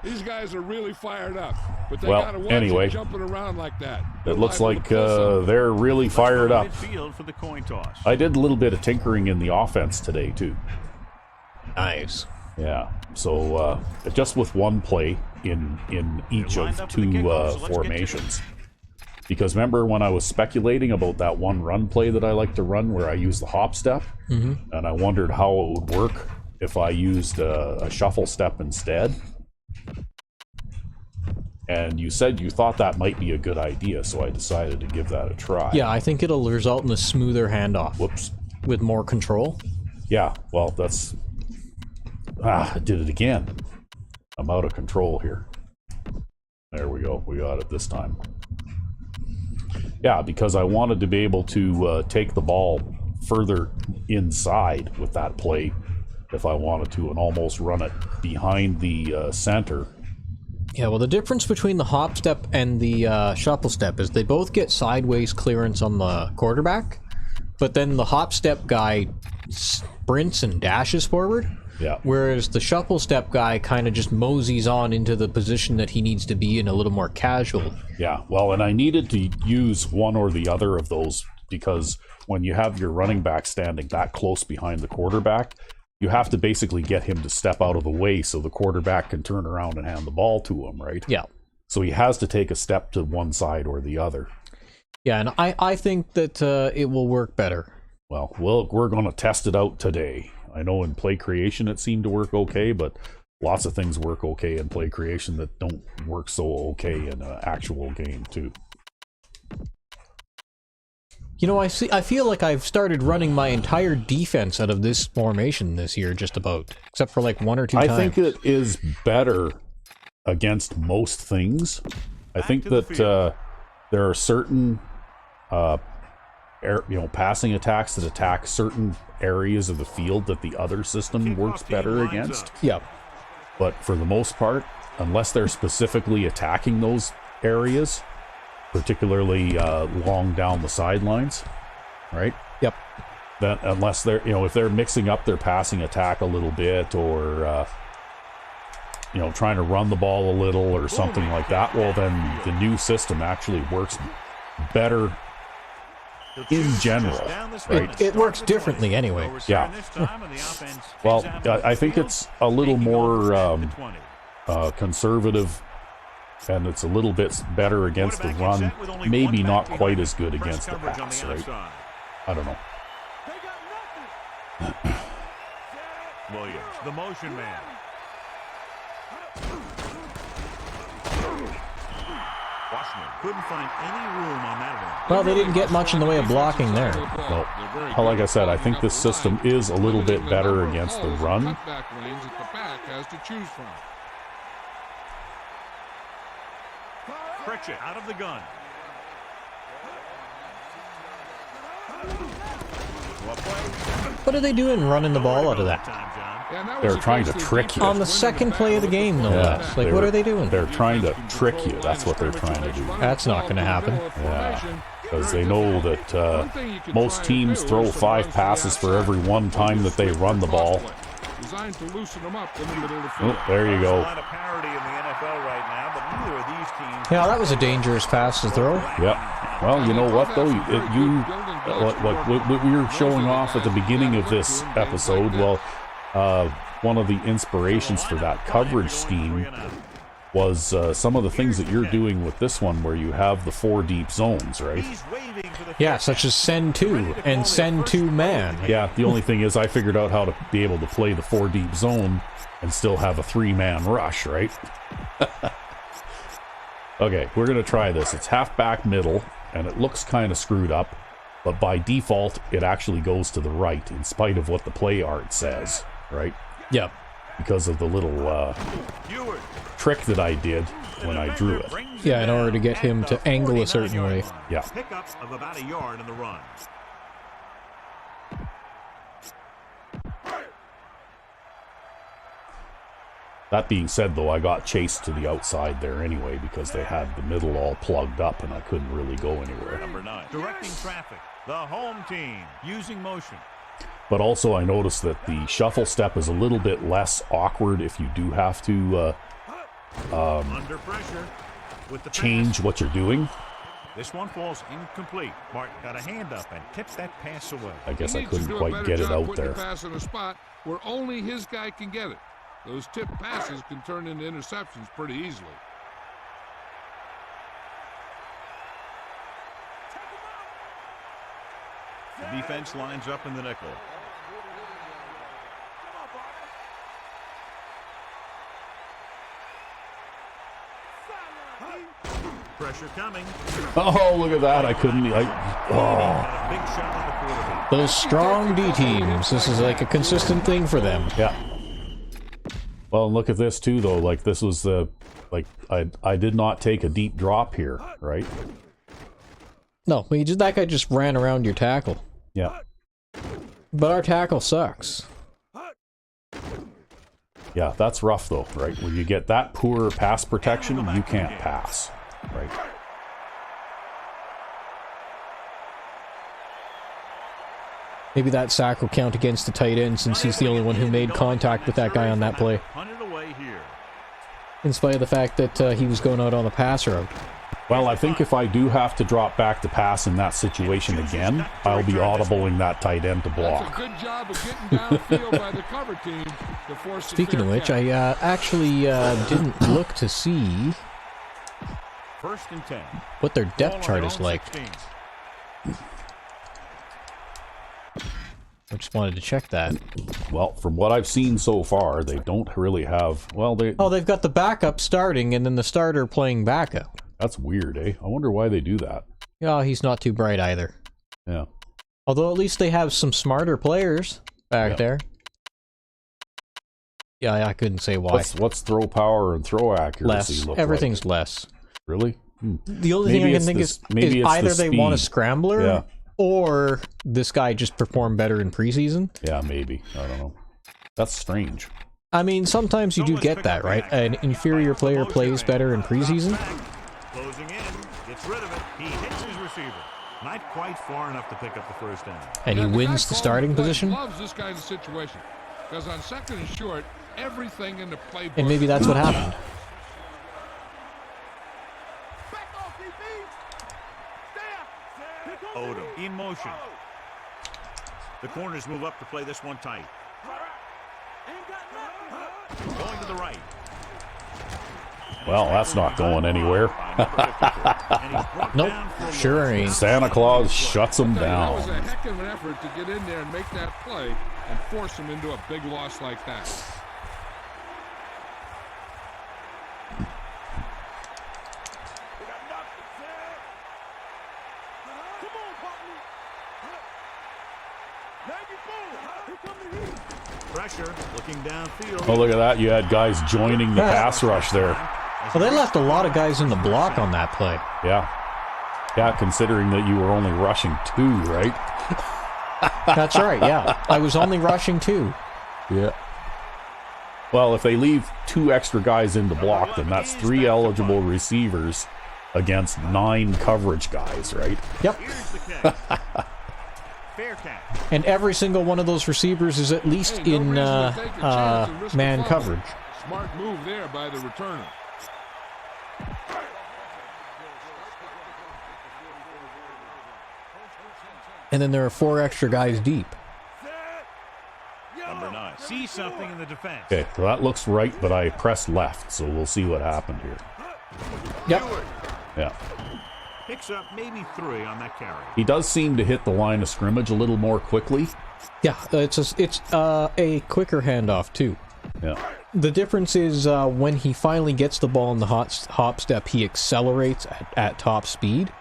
Speaker 3: These guys are really fired up. But they
Speaker 2: Well,
Speaker 3: gotta watch
Speaker 2: anyway,
Speaker 3: you jumping around like that.
Speaker 2: It looks like they're really fired up.
Speaker 4: For the coin toss.
Speaker 2: I did a little bit of tinkering in the offense today too.
Speaker 1: Nice.
Speaker 2: Yeah, so just with one play in each of 2 formations. Because remember when I was speculating about that one run play that I like to run where I use the hop step? Mm-hmm. And I wondered how it would work if I used a shuffle step instead. And you said you thought that might be a good idea, so I decided to give that a try.
Speaker 1: Yeah, I think it'll result in a smoother handoff.
Speaker 2: Whoops.
Speaker 1: With more control.
Speaker 2: Yeah, well, that's... I did it again. I'm out of control here. There we go. We got it this time. Yeah, because I wanted to be able to take the ball further inside with that play if I wanted to, and almost run it behind the center.
Speaker 1: Yeah, well, the difference between the hop step and the shuffle step is they both get sideways clearance on the quarterback, but then the hop step guy sprints and dashes forward.
Speaker 2: Yeah.
Speaker 1: Whereas the shuffle step guy kind of just moseys on into the position that he needs to be in, a little more casual.
Speaker 2: Yeah, well, and I needed to use one or the other of those because when you have your running back standing that close behind the quarterback, you have to basically get him to step out of the way so the quarterback can turn around and hand the ball to him, right?
Speaker 1: Yeah.
Speaker 2: So he has to take a step to one side or the other.
Speaker 1: Yeah, and I think that it will work better.
Speaker 2: Well, we're going to test it out today. I know in play creation it seemed to work okay, but lots of things work okay in play creation that don't work so okay in an actual game too.
Speaker 1: You know, I feel like I've started running my entire defense out of this formation this year, just about, except for like 1 or 2 times.
Speaker 2: I think it is better against most things. I think that there are certain passing attacks that attack certain areas of the field that the other system works better against.
Speaker 1: Yeah.
Speaker 2: But for the most part, unless they're specifically attacking those areas, particularly long down the sidelines, right?
Speaker 1: Yep.
Speaker 2: That unless they're, if they're mixing up their passing attack a little bit, or trying to run the ball a little or something like that, well, then the new system actually works better in general, right?
Speaker 1: It works differently anyway.
Speaker 2: Yeah. Well, I think it's a little more conservative, and it's a little bit better against the run. Maybe not quite as good against the pass, right? I don't know.
Speaker 4: Williams, the motion man. Washington couldn't find any room on that one.
Speaker 1: Well, they didn't get much in the way of blocking there.
Speaker 2: No. Well, like I said, I think this system is a little bit better against the run.
Speaker 4: Pritchett out of the gun.
Speaker 1: What are they doing running the ball out of that?
Speaker 2: They're trying to trick you.
Speaker 1: On the second play of the game, no less. Like, what are they doing?
Speaker 2: They're trying to trick you. That's what they're trying to do.
Speaker 1: That's not going to happen.
Speaker 2: Yeah, because they know that most teams throw 5 passes for every one time that they run the ball. Oh, there you go.
Speaker 1: Yeah, that was a dangerous pass to throw.
Speaker 2: Yeah. Well, you know what, though? What we were showing off at the beginning of this episode, well, one of the inspirations for that coverage scheme was some of the things that you're doing with this one, where you have the 4 deep zones, right?
Speaker 1: Yeah, such as send 2 and send 2 man.
Speaker 2: Yeah, the only thing is I figured out how to be able to play the 4 deep zone and still have a 3-man rush, right? Okay, we're going to try this. It's halfback middle, and it looks kind of screwed up, but by default, it actually goes to the right, in spite of what the play art says, right?
Speaker 1: Yep.
Speaker 2: Because of the little trick that I did when I drew it.
Speaker 1: Yeah, in order to get him to angle a certain way.
Speaker 2: Yeah.
Speaker 4: Pickup of about a yard in the run.
Speaker 2: That being said, though, I got chased to the outside there anyway because they had the middle all plugged up and I couldn't really go anywhere.
Speaker 4: Number 9. Directing traffic. The home team using motion.
Speaker 2: But also I noticed that the shuffle step is a little bit less awkward if you do have to
Speaker 4: under pressure with the
Speaker 2: change what you're doing.
Speaker 4: This one falls incomplete. Mark got a hand up and tipped that pass away.
Speaker 2: I guess I couldn't quite get it out there.
Speaker 3: Pass in a spot where only his guy can get it. Those tip passes can turn into interceptions pretty easily.
Speaker 4: The defense lines up in the nickel. Pressure coming.
Speaker 2: Oh, look at that. I couldn't.
Speaker 1: Those strong D teams. This is like a consistent thing for them.
Speaker 2: Yeah. Well, look at this too, though. Like, this was I did not take a deep drop here, right?
Speaker 1: No, that guy just ran around your tackle.
Speaker 2: Yeah.
Speaker 1: But our tackle sucks.
Speaker 2: Yeah, that's rough, though, right? When you get that poor pass protection, you can't pass, right?
Speaker 1: Maybe that sack will count against the tight end since he's the only one who made contact with that guy on that play. In spite of the fact that he was going out on the pass route.
Speaker 2: Well, I think if I do have to drop back to pass in that situation again, I'll be audibling that tight end to block.
Speaker 3: That's a good job of getting downfield by the cover team to force
Speaker 1: Speaking of which, I actually didn't look to see
Speaker 4: First and 10.
Speaker 1: What their depth chart is like. I just wanted to check that.
Speaker 2: Well, from what I've seen so far, they don't really have... Well,
Speaker 1: they've got the backup starting and then the starter playing backup.
Speaker 2: That's weird, eh? I wonder why they do that.
Speaker 1: Yeah, he's not too bright either.
Speaker 2: Yeah.
Speaker 1: Although at least they have some smarter players back there. Yeah, I couldn't say why.
Speaker 2: What's throw power and throw accuracy look
Speaker 1: Everything's
Speaker 2: like?
Speaker 1: less.
Speaker 2: Really?
Speaker 1: The only thing I can think is either they want a scrambler Or this guy just performed better in preseason.
Speaker 2: Yeah, maybe. I don't know. That's strange.
Speaker 1: I mean, sometimes you do get that, right? An inferior player plays better in preseason.
Speaker 4: Closing in, gets rid of it. He hits his receiver. Not quite far enough to pick up the first down.
Speaker 1: And he wins the starting position.
Speaker 3: Loves this kind of situation because on second and short, everything in the playbook.
Speaker 1: And maybe that's what happened.
Speaker 4: Odom in motion. The corners move up to play this one tight. Going to the right.
Speaker 2: Well, that's not going anywhere.
Speaker 1: Nope, sure ain't.
Speaker 2: Santa Claus shuts him
Speaker 3: That was
Speaker 2: down.
Speaker 3: a heck of an effort to get in there and make that play and force him into a big loss like that.
Speaker 4: Pressure, looking downfield.
Speaker 2: Oh, look at that. You had guys joining the pass rush there.
Speaker 1: Well, they left a lot of guys in the block on that play.
Speaker 2: Yeah. Yeah, considering that you were only rushing 2, right?
Speaker 1: That's right, yeah. I was only rushing 2.
Speaker 2: Yeah. Well, if they leave 2 extra guys in the block, then that's 3 eligible receivers against 9 coverage guys, right?
Speaker 1: Yep.
Speaker 4: Here's the catch. Fair catch.
Speaker 1: And every single one of those receivers is at least
Speaker 3: Hey, no
Speaker 1: in
Speaker 3: reason to take a chance and risk a
Speaker 1: man
Speaker 3: fumble.
Speaker 1: coverage.
Speaker 3: Smart move there by the returner.
Speaker 1: And then there are 4 extra guys deep.
Speaker 4: Number 9. See something in the defense.
Speaker 2: Okay, so that looks right, but I pressed left, so we'll see what happened here.
Speaker 1: Yep.
Speaker 2: Yeah.
Speaker 4: Picks up maybe 3 on that carry.
Speaker 2: He does seem to hit the line of scrimmage a little more quickly.
Speaker 1: Yeah, it's a quicker handoff too.
Speaker 2: Yeah.
Speaker 1: The difference is when he finally gets the ball in the hop step, he accelerates at top speed.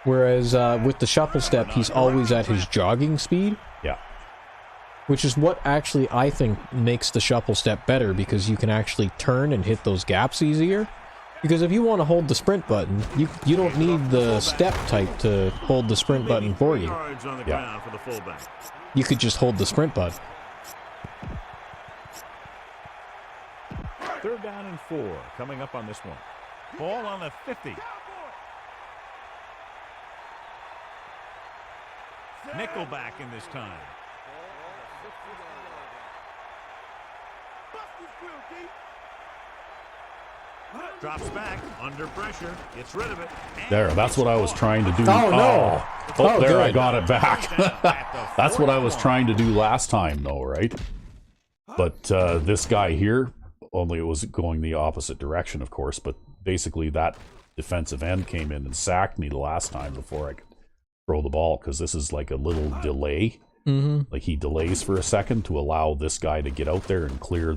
Speaker 1: Whereas with the shuffle step, he's always at his jogging speed.
Speaker 2: Yeah.
Speaker 1: Which is what actually I think makes the shuffle step better, because you can actually turn and hit those gaps easier. Because if you want to hold the sprint button, you don't need the step type to hold the sprint button for you.
Speaker 4: Yards on the ground for the fullback.
Speaker 1: You could just hold the sprint button.
Speaker 4: 3rd down and 4 coming up on this one. Ball on the 50. Nickelback in this time. Drops back, under pressure, gets rid of it.
Speaker 2: There, that's what I was trying to do.
Speaker 1: Oh, no.
Speaker 2: Oh, there,
Speaker 1: good.
Speaker 2: I got it back. That's what I was trying to do last time, though, right? But this guy here, only it was going the opposite direction, of course, but basically that defensive end came in and sacked me the last time before I could throw the ball, because this is like a little delay.
Speaker 1: Mm-hmm.
Speaker 2: Like he delays for a second to allow this guy to get out there and clear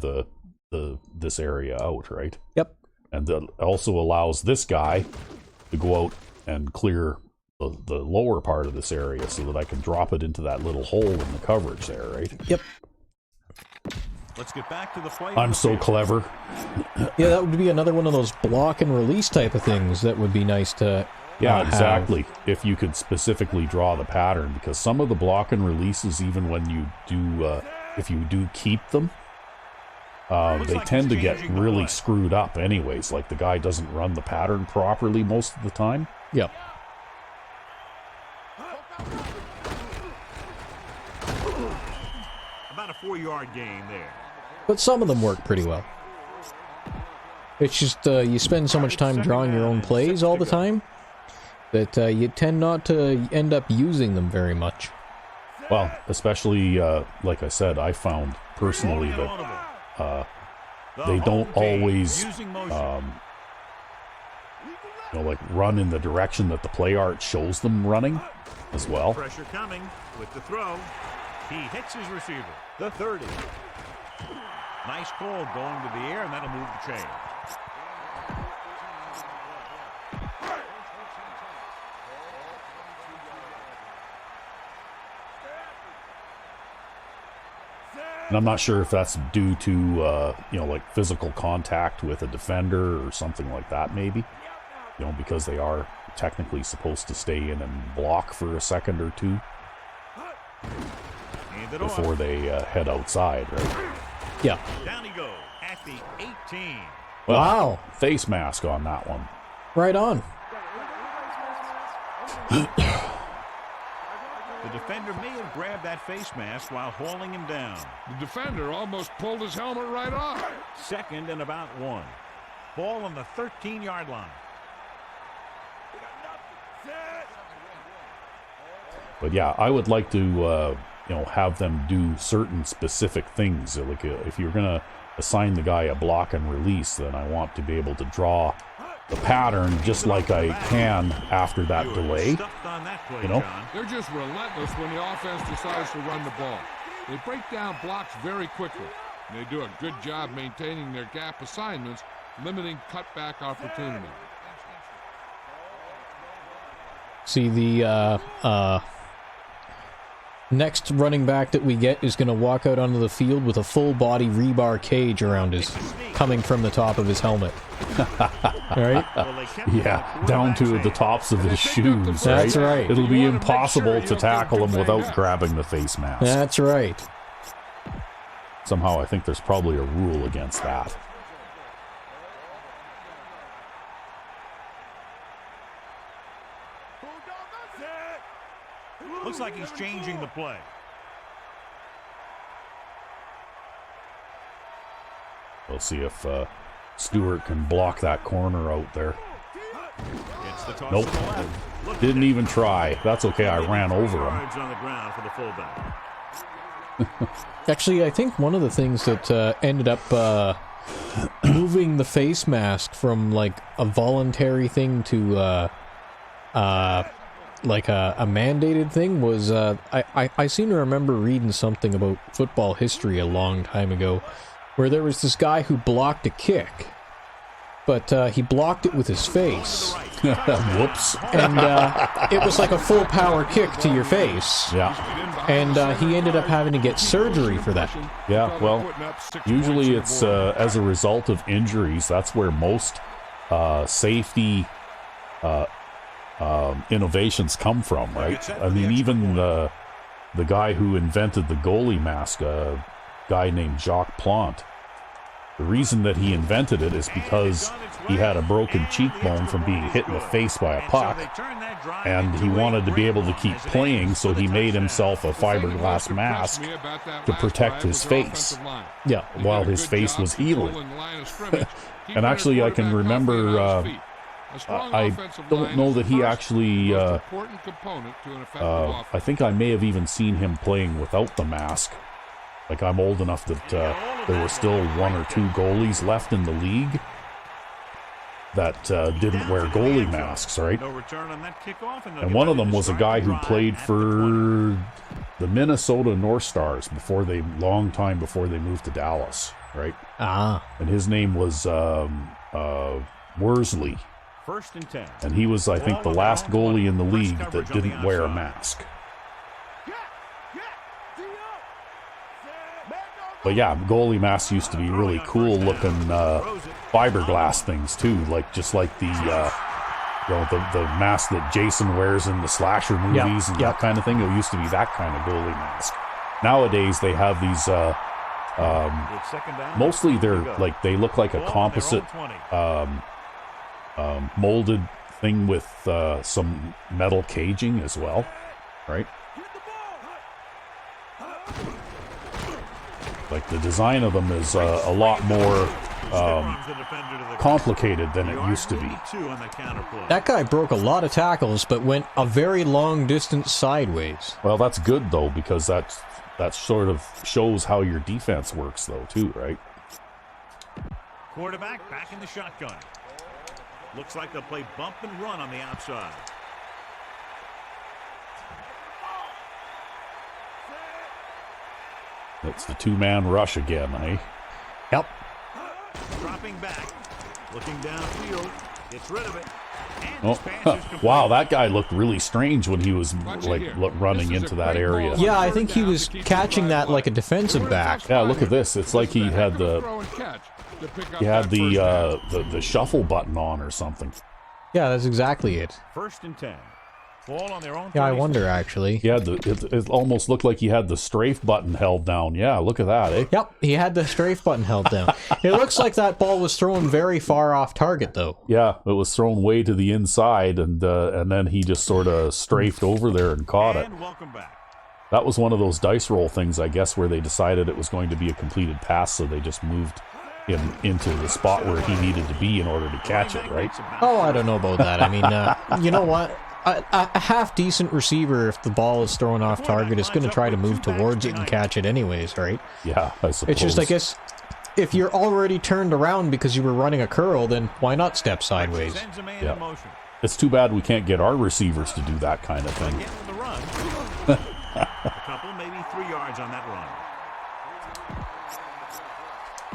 Speaker 2: this area out, right?
Speaker 1: Yep.
Speaker 2: And that also allows this guy to go out and clear the lower part of this area so that I can drop it into that little hole in the coverage there, right?
Speaker 1: Yep.
Speaker 4: Let's get back to the play.
Speaker 2: I'm so clever.
Speaker 1: Yeah, that would be another one of those block and release type of things that would be nice to
Speaker 2: Yeah,
Speaker 1: have.
Speaker 2: exactly. If you could specifically draw the pattern, because some of the block and releases, even when you do, if you do keep them, they tend to get really screwed up anyways. Like the guy doesn't run the pattern properly most of the time.
Speaker 1: Yep.
Speaker 4: About a 4-yard gain there.
Speaker 1: But some of them work pretty well. It's just you spend so much time drawing your own plays all the time that you tend not to end up using them very much.
Speaker 2: Well, especially, like I said, I found personally that they don't always, like run in the direction that the play art shows them running as well.
Speaker 4: Pressure coming with the throw. He hits his receiver. The 30. Nice call going to the air, and that'll move the chain.
Speaker 2: And I'm not sure if that's due to, like physical contact with a defender or something like that, maybe. you know, because they are technically supposed to stay in and block for a second or two before they head outside, right?
Speaker 1: Yeah.
Speaker 4: Down he goes at the 18.
Speaker 2: Well,
Speaker 1: Wow.
Speaker 2: face mask on that one.
Speaker 1: Right on.
Speaker 4: The defender may have grabbed that face mask while hauling him down.
Speaker 3: The defender almost pulled his helmet right off.
Speaker 4: 2nd and about 1. Ball on the 13-yard line.
Speaker 2: But yeah, I would like to, you know, have them do certain specific things. Like if you're going to assign the guy a block and release, then I want to be able to draw the pattern just like I can after that delay. You know?
Speaker 3: They're just relentless when the offense decides to run the ball. They break down blocks very quickly. And they do a good job maintaining their gap assignments, limiting cutback opportunity.
Speaker 1: See, the next running back that we get is going to walk out onto the field with a full-body rebar cage around his, coming from the top of his helmet. Right?
Speaker 2: Yeah, down to the tops of his shoes, right?
Speaker 1: That's right.
Speaker 2: It'll be impossible to tackle him without grabbing the face mask.
Speaker 1: That's right.
Speaker 2: Somehow I think there's probably a rule against that.
Speaker 4: Looks like he's changing the play.
Speaker 2: We'll see if Stewart can block that corner out there.
Speaker 4: It's the toss
Speaker 2: Nope.
Speaker 4: to the left.
Speaker 2: Didn't even try. That's okay, I ran over him.
Speaker 4: Yards on the ground for the fullback.
Speaker 1: Actually, I think one of the things that ended up moving the face mask from like a voluntary thing to like a mandated thing was I seem to remember reading something about football history a long time ago where there was this guy who blocked a kick, but he blocked it with his face.
Speaker 2: Whoops.
Speaker 1: And it was like a full power kick to your face.
Speaker 2: Yeah.
Speaker 1: And he ended up having to get surgery for that.
Speaker 2: Yeah, well, usually it's as a result of injuries. That's where most safety innovations come from, right? I mean, even the guy who invented the goalie mask, a guy named Jacques Plante, the reason that he invented it is because he had a broken cheekbone from being hit in the face by a puck, and he wanted to be able to keep playing, so he made himself a fiberglass mask to protect his face.
Speaker 1: Yeah,
Speaker 2: while his face was healing. And actually, I can remember, I don't know that he actually, I think I may have even seen him playing without the mask. Like, I'm old enough that there were still 1 or 2 goalies left in the league that didn't wear goalie masks, right? And one of them was a guy who played for the Minnesota North Stars long time before they moved to Dallas, right?
Speaker 1: Ah.
Speaker 2: And his name was Worsley.
Speaker 4: 1st and 10.
Speaker 2: And he was, I think, the last goalie in the league that didn't wear a mask. But yeah, goalie masks used to be really cool looking fiberglass things too, like just like the the mask that Jason wears in the slasher movies and that kind of thing. It used to be that kind of goalie mask. Nowadays they have these mostly they're like they look like a composite molded thing with some metal caging as well, right? Like the design of them is a lot more complicated than it used to be.
Speaker 1: That guy broke a lot of tackles, but went a very long distance sideways.
Speaker 2: Well, that's good though, because that sort of shows how your defense works though too, right?
Speaker 4: Quarterback back in the shotgun. Looks like they'll play bump and run on the outside.
Speaker 2: It's the 2-man rush again, eh?
Speaker 1: Yep.
Speaker 4: Dropping back, looking downfield, gets rid of it.
Speaker 2: Oh, wow, that guy looked really strange when he was like running into that area.
Speaker 1: Yeah, I think he was catching that like a defensive back.
Speaker 2: Yeah, look at this. It's like he had the shuffle button on or something.
Speaker 1: Yeah, that's exactly it.
Speaker 4: 1st and 10. Ball on their own.
Speaker 1: Yeah, I
Speaker 4: 36.
Speaker 1: wonder, actually.
Speaker 2: He had it almost looked like he had the strafe button held down. Yeah, look at that, eh?
Speaker 1: Yep, he had the strafe button held down. It looks like that ball was thrown very far off target, though.
Speaker 2: Yeah, it was thrown way to the inside, and then he just sort of strafed over there and caught it.
Speaker 4: And welcome back.
Speaker 2: That was one of those dice roll things, I guess, where they decided it was going to be a completed pass, so they just moved him into the spot where he needed to be in order to catch it, right?
Speaker 1: Oh, I don't know about that. I mean, you know what? A half-decent receiver, if the ball is thrown off target, is going to try to move towards it and catch it anyways, right?
Speaker 2: Yeah, I suppose.
Speaker 1: It's just, I guess, if you're already turned around because you were running a curl, then why not step sideways?
Speaker 2: Yeah. It's too bad we can't get our receivers to do that kind of thing.
Speaker 4: Again with the run. A couple, maybe 3 yards on that run.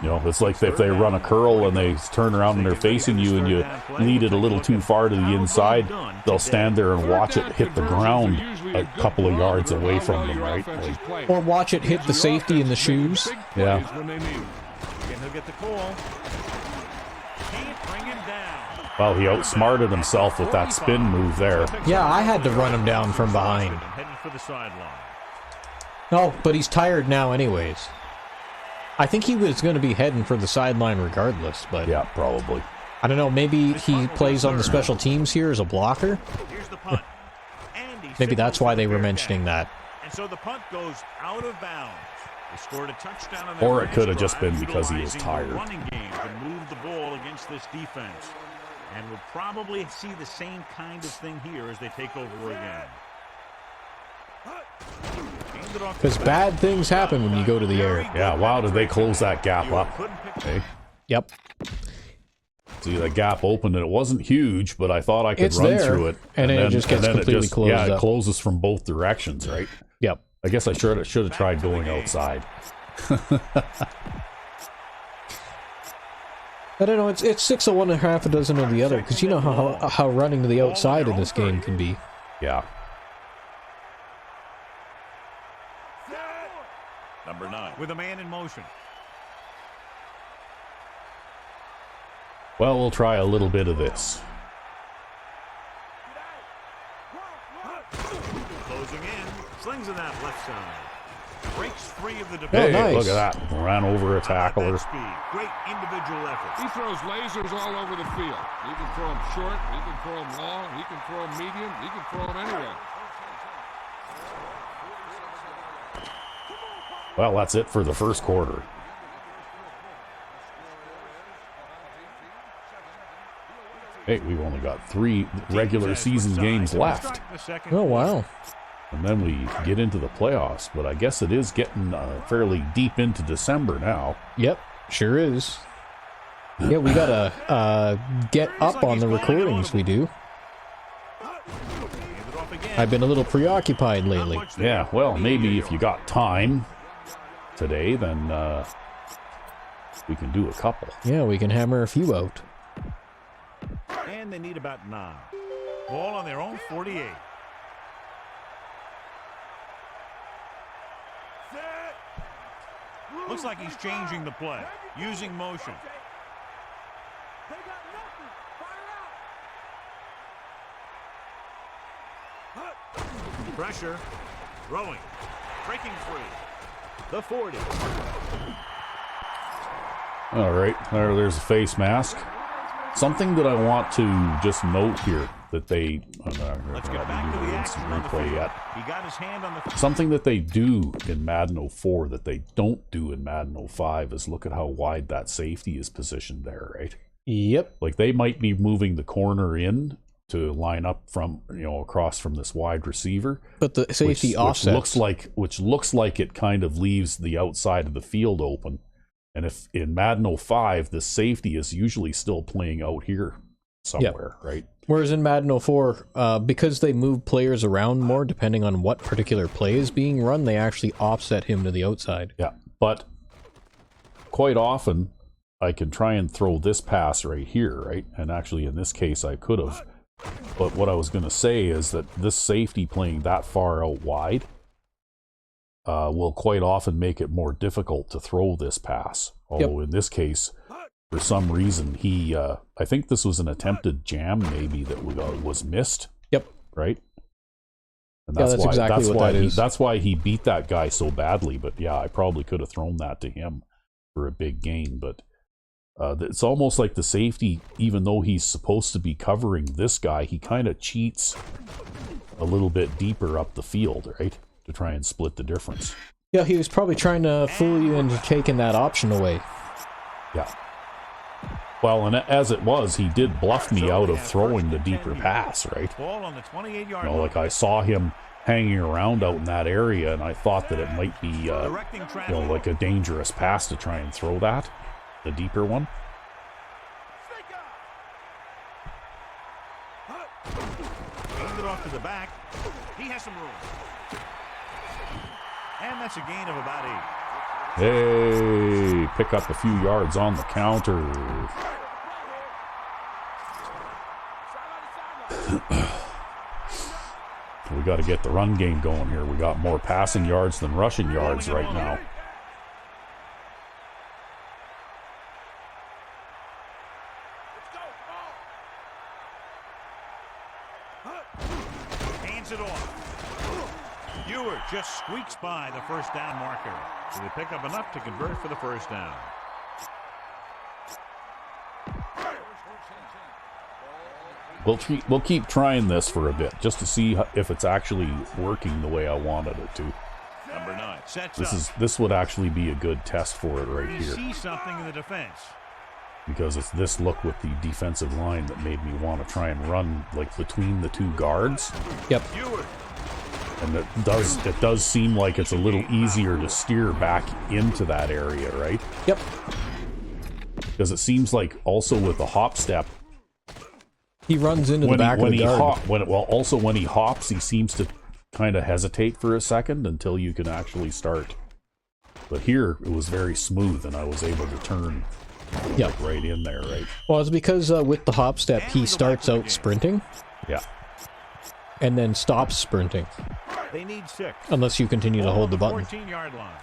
Speaker 2: You know, it's like if they run a curl and they turn around and they're facing you and you lead it a little too far to the inside, they'll stand there and watch it hit the ground a couple of yards away from them, right? Like,
Speaker 1: Or watch it hit the safety in the shoes.
Speaker 2: yeah.
Speaker 4: Again, he'll get the call. Can't bring him down.
Speaker 2: Well, he outsmarted himself with that spin move there.
Speaker 1: Yeah, I had to run him down from behind.
Speaker 4: Headed for the sideline.
Speaker 1: No, but he's tired now anyways. I think he was going to be heading for the sideline regardless, but
Speaker 2: Yeah, probably.
Speaker 1: I don't know, maybe he plays on the special teams here as a blocker?
Speaker 4: Here's the punt. And he
Speaker 1: Maybe that's why they were
Speaker 4: signals
Speaker 1: mentioning that.
Speaker 4: And so the punt goes out of bounds. They scored a touchdown on
Speaker 2: Or it could have just been because he was tired.
Speaker 4: Running game to move the ball against this defense. And we'll probably see the same kind of thing here as they take over again.
Speaker 1: Because bad things happen when you go to the air.
Speaker 2: Yeah, wow, did they close that gap up? Hey,
Speaker 1: Yep.
Speaker 2: see, the gap opened and it wasn't huge, but I thought I could
Speaker 1: It's
Speaker 2: run
Speaker 1: there,
Speaker 2: through it.
Speaker 1: and then it just gets completely closed
Speaker 2: Yeah, it
Speaker 1: up.
Speaker 2: closes from both directions, right?
Speaker 1: Yep.
Speaker 2: I guess I should have tried going outside.
Speaker 1: I don't know, it's 6 of one and half a dozen of the other, because you know how running to the outside in this game can be.
Speaker 2: Yeah.
Speaker 4: Number 9 with a man in motion.
Speaker 2: Well, we'll try a little bit of this.
Speaker 4: Closing in, slings it out left side. Breaks free of the
Speaker 2: Hey,
Speaker 4: defense.
Speaker 1: nice.
Speaker 2: look at that. Ran over a tackler.
Speaker 4: That speed. Great individual effort.
Speaker 3: He throws lasers all over the field. He can throw them short, he can throw them long, he can throw them medium, he can throw them anywhere.
Speaker 2: Well, that's it for the first quarter. Hey, we've only got 3 regular season games left.
Speaker 1: Oh, wow.
Speaker 2: And then we get into the playoffs, but I guess it is getting fairly deep into December now.
Speaker 1: Yep, sure is. Yeah, we gotta get up on the recordings we do. I've been a little preoccupied lately.
Speaker 2: Yeah, well, maybe if you got time today, then we can do a couple.
Speaker 1: Yeah, we can hammer a few out.
Speaker 4: And they need about 9. Ball on their own 48. Looks like he's changing the play, using motion. Pressure, throwing, breaking free. The 40.
Speaker 2: All right, there's a face mask. Something that I want to just note here that they
Speaker 4: Let's get back to the action on the
Speaker 2: replay
Speaker 4: field.
Speaker 2: yet.
Speaker 4: He got his hand on the
Speaker 2: Something that they do in Madden 04 that they don't do in Madden 05 is look at how wide that safety is positioned there, right?
Speaker 1: Yep.
Speaker 2: Like they might be moving the corner in to line up from, across from this wide receiver.
Speaker 1: But the safety offsets.
Speaker 2: Which looks like it kind of leaves the outside of the field open. And if in Madden 05, the safety is usually still playing out here somewhere, right?
Speaker 1: Whereas in Madden 04, because they move players around more depending on what particular play is being run, they actually offset him to the outside.
Speaker 2: Yeah, but quite often I can try and throw this pass right here, right? And actually in this case I could have. But what I was going to say is that this safety playing that far out wide will quite often make it more difficult to throw this pass. Although in this case, for some reason, he, I think this was an attempted jam maybe that was missed.
Speaker 1: Yep.
Speaker 2: Right? And
Speaker 1: Yeah, that's exactly what that is.
Speaker 2: That's why he beat that guy so badly. But yeah, I probably could have thrown that to him for a big gain. But it's almost like the safety, even though he's supposed to be covering this guy, he kind of cheats a little bit deeper up the field, right? To try and split the difference.
Speaker 1: Yeah, he was probably trying to fool you into taking that option away.
Speaker 2: Yeah. Well, and as it was, he did bluff me out of throwing the deeper pass, right?
Speaker 4: Ball on the 28-yard
Speaker 2: line. Like I saw him hanging around out in that area, and I thought that it might be, like a dangerous pass to try and throw that, the deeper one.
Speaker 4: Hand it off to the back. He has some room. And that's a gain of about 8.
Speaker 2: Hey, pick up a few yards on the counter. We got to get the run game going here. We got more passing yards than rushing yards right now.
Speaker 4: Hands it off. Ewert just squeaks by the first down marker. So they pick up enough to convert for the first down.
Speaker 2: We'll keep trying this for a bit just to see if it's actually working the way I wanted it to.
Speaker 4: Number 9 sets
Speaker 2: This would actually be a good test for it right here.
Speaker 4: See something in the defense.
Speaker 2: Because it's this look with the defensive line that made me want to try and run like between the two guards.
Speaker 1: Yep.
Speaker 2: And it does seem like it's a little easier to steer back into that area, right?
Speaker 1: Yep.
Speaker 2: Because it seems like also with the hop step,
Speaker 1: he runs into the back of the guard.
Speaker 2: Also when he hops, he seems to kind of hesitate for a second until you can actually start. But here, it was very smooth, and I was able to turn right in there, right?
Speaker 1: Well, it's because with the hop step, he starts out sprinting.
Speaker 2: Yeah.
Speaker 1: And then stops sprinting.
Speaker 4: They need 6.
Speaker 1: Unless you continue to hold the button.
Speaker 4: 14-yard line.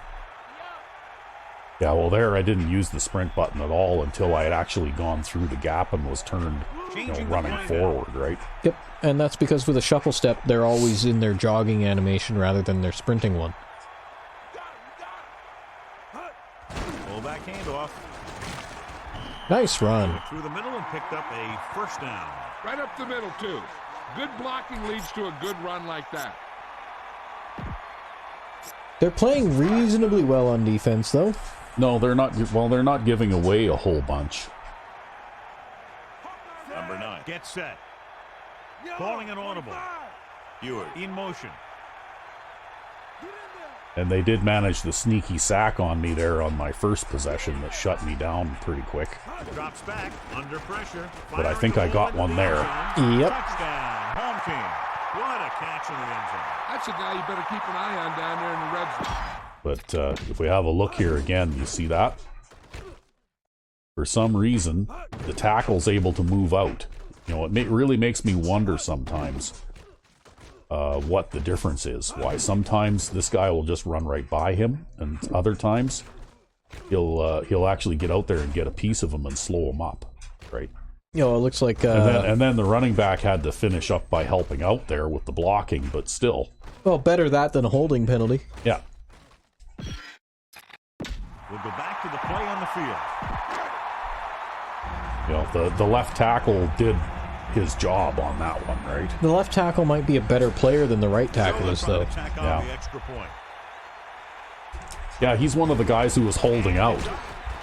Speaker 2: Yeah, well, there I didn't use the sprint button at all until I had actually gone through the gap and was turned, running forward, right?
Speaker 1: Yep, and that's because with a shuffle step, they're always in their jogging animation rather than their sprinting one.
Speaker 4: Fullback handoff.
Speaker 1: Nice run.
Speaker 4: Through the middle and picked up a first down.
Speaker 3: Right up the middle, too. Good blocking leads to a good run like that.
Speaker 1: They're playing reasonably well on defense, though.
Speaker 2: No, they're not. Well, they're not giving away a whole bunch.
Speaker 4: Number 9. Get set. Calling an audible. Ewert in motion.
Speaker 2: And they did manage the sneaky sack on me there on my first possession that shut me down pretty quick.
Speaker 4: Drops back under pressure.
Speaker 2: But I think I got one there.
Speaker 1: Yep.
Speaker 4: Touchdown. Home team. What a catch in the end zone.
Speaker 3: That's a guy you better keep an eye on down there in the red zone.
Speaker 2: But if we have a look here again, you see that? For some reason, the tackle's able to move out. It really makes me wonder sometimes what the difference is. Why sometimes this guy will just run right by him, and other times he'll actually get out there and get a piece of him and slow him up, right?
Speaker 1: It looks like...
Speaker 2: And then the running back had to finish up by helping out there with the blocking, but still.
Speaker 1: Well, better that than a holding penalty.
Speaker 2: Yeah.
Speaker 4: We'll go back to the play on the field.
Speaker 2: The left tackle did his job on that one, right?
Speaker 1: The left tackle might be a better player than the right tackle is, though.
Speaker 2: Yeah. Yeah, he's one of the guys who was holding out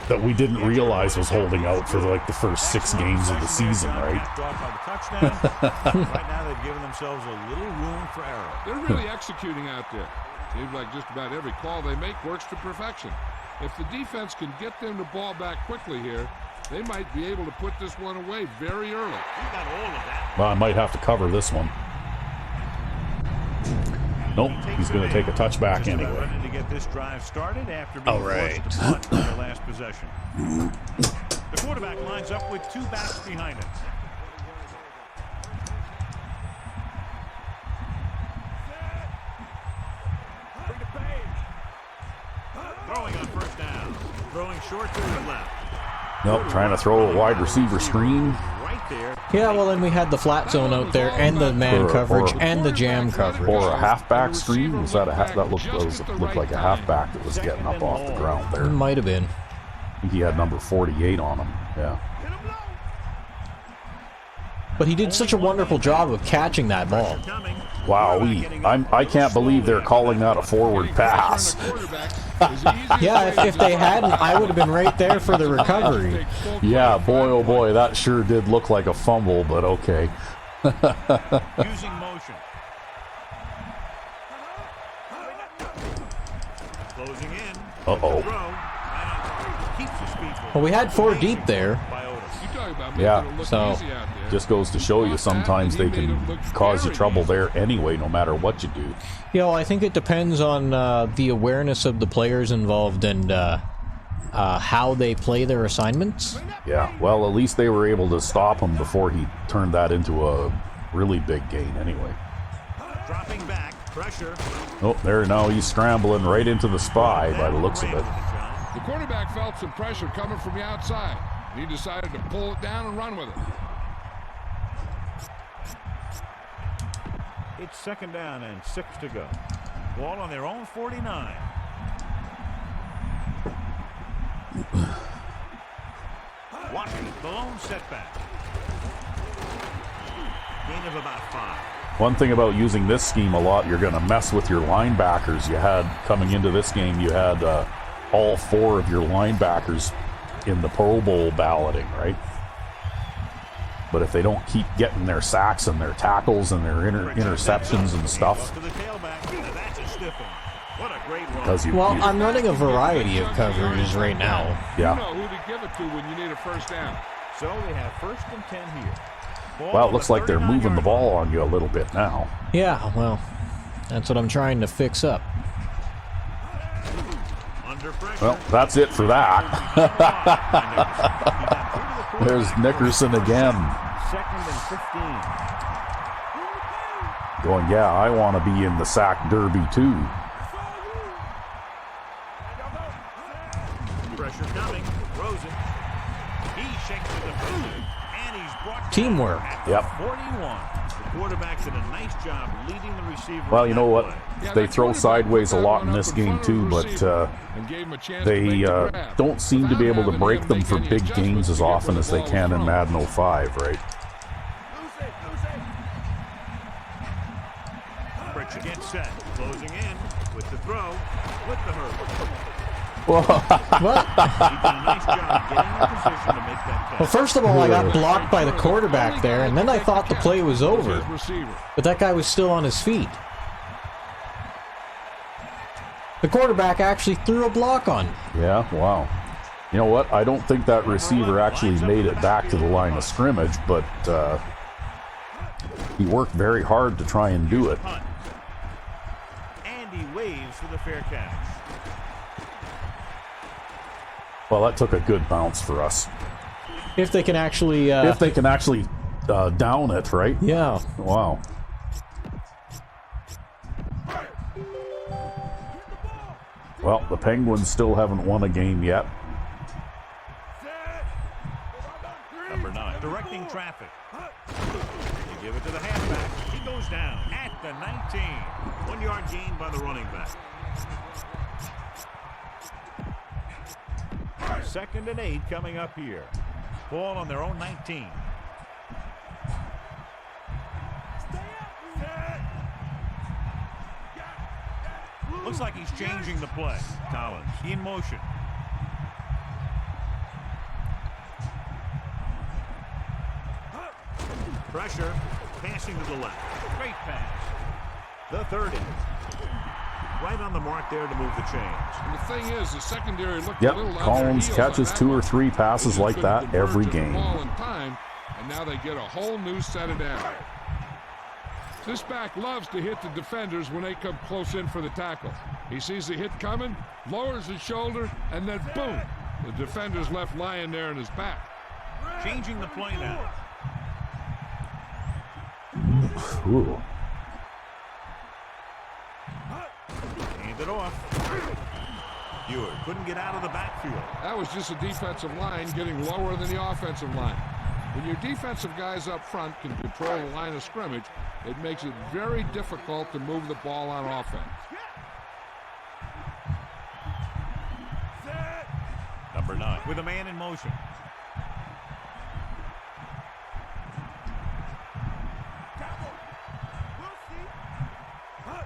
Speaker 2: that we didn't realize was holding out for the first 6 games of the season, right?
Speaker 4: Right now they've given themselves a little room for error.
Speaker 3: They're really executing out there. Seems like just about every call they make works to perfection. If the defense can get them the ball back quickly here, they might be able to put this one away very early.
Speaker 4: We got all of that.
Speaker 2: Well, I might have to cover this one. Nope, he's going to take a touchback anyway.
Speaker 4: Ready to get this drive started after being forced to punt on their last possession. The quarterback lines up with 2 backs behind him. Throwing on first down. Throwing short to the left.
Speaker 2: Nope, trying to throw a wide receiver screen.
Speaker 4: Right there.
Speaker 1: Yeah, well then we had the flat zone out there, and the man coverage, and the jam coverage.
Speaker 2: Or a halfback screen. Was that a that looked like a halfback that was getting up off the ground there?
Speaker 1: It might have been.
Speaker 2: I think he had number 48 on him. Yeah.
Speaker 1: But he did such a wonderful job of catching that ball.
Speaker 2: Wow, I can't believe they're calling that a forward pass.
Speaker 1: Yeah, if they hadn't, I would have been right there for the recovery.
Speaker 2: Yeah, boy, oh boy, that sure did look like a fumble, but okay.
Speaker 4: Using motion. Closing in.
Speaker 2: Uh-oh.
Speaker 4: Keeps his feet.
Speaker 1: Well, we had 4 deep there.
Speaker 2: Yeah,
Speaker 1: so
Speaker 2: just goes to show you sometimes they can cause you trouble there anyway, no matter what you do.
Speaker 1: You know, I think it depends on the awareness of the players involved and how they play their assignments.
Speaker 2: Yeah, well, at least they were able to stop him before he turned that into a really big gain anyway.
Speaker 4: Dropping back, pressure.
Speaker 2: Oh, there now he's scrambling right into the spy by the looks of it.
Speaker 3: The quarterback felt some pressure coming from the outside. He decided to pull it down and run with it.
Speaker 4: It's 2nd down and 6 to go. Ball on their own 49. Watching the lone setback. Gain of about 5.
Speaker 2: One thing about using this scheme a lot, you're going to mess with your linebackers. You had, coming into this game, you had all 4 of your linebackers in the Pro Bowl balloting, right? But if they don't keep getting their sacks and their tackles and their interceptions and stuff,
Speaker 1: well, I'm running a variety of coverages right now.
Speaker 2: Yeah.
Speaker 3: You know who to give it to when you need a first down.
Speaker 4: So they have 1st and 10 here.
Speaker 2: Well, it looks like they're moving the ball on you a little bit now.
Speaker 1: Yeah, well, that's what I'm trying to fix up.
Speaker 2: Well, that's it for that. There's Nickerson again.
Speaker 4: 2nd and 15.
Speaker 2: Going, yeah, I want to be in the sack derby too.
Speaker 4: Pressure coming. Rosen. He shakes the defender. And he's brought
Speaker 1: Teamwork.
Speaker 2: Yep.
Speaker 4: 41. The quarterback did a nice job leading the receiver.
Speaker 2: Well, you know what? They throw sideways a lot in this game too, but they don't seem to be able to break them for big gains as often as they can in Madden 05, right?
Speaker 4: Pritchard gets set. Closing in with the throw. With the hurdle.
Speaker 1: What?
Speaker 4: He did a nice job getting in position to make that catch.
Speaker 1: Well, first of all, I got blocked by the quarterback there, and then I thought the play was over. But that guy was still on his feet. The quarterback actually threw a block on.
Speaker 2: Yeah, wow. You know what? I don't think that receiver actually made it back to the line of scrimmage, but he worked very hard to try and do it.
Speaker 4: And he waves for the fair catch.
Speaker 2: Well, that took a good bounce for us.
Speaker 1: If they can actually...
Speaker 2: if they can actually down it, right?
Speaker 1: Yeah.
Speaker 2: Wow. Well, the Penguins still haven't won a game yet.
Speaker 4: Number 9, directing traffic. You give it to the halfback. He goes down at the 19. 1 yard gain by the running back. 2nd and 8 coming up here. Ball on their own 19. Looks like he's changing the play. Collins in motion. Pressure. Passing to the left. Great pass. The 30. Right on the mark there to move the chains.
Speaker 3: And the thing is, the secondary looked a little
Speaker 2: Yep, Collins catches 2 or 3 passes like that every game.
Speaker 3: And now they get a whole new set of downs. This back loves to hit the defenders when they come close in for the tackle. He sees the hit coming, lowers his shoulder, and then boom, the defender's left lying there in his back.
Speaker 4: Changing the play now.
Speaker 2: Ooh.
Speaker 4: Hand it off. Ewert couldn't get out of the backfield.
Speaker 3: That was just a defensive line getting lower than the offensive line. When your defensive guys up front can control the line of scrimmage, it makes it very difficult to move the ball on offense.
Speaker 4: Number 9 with a man in motion.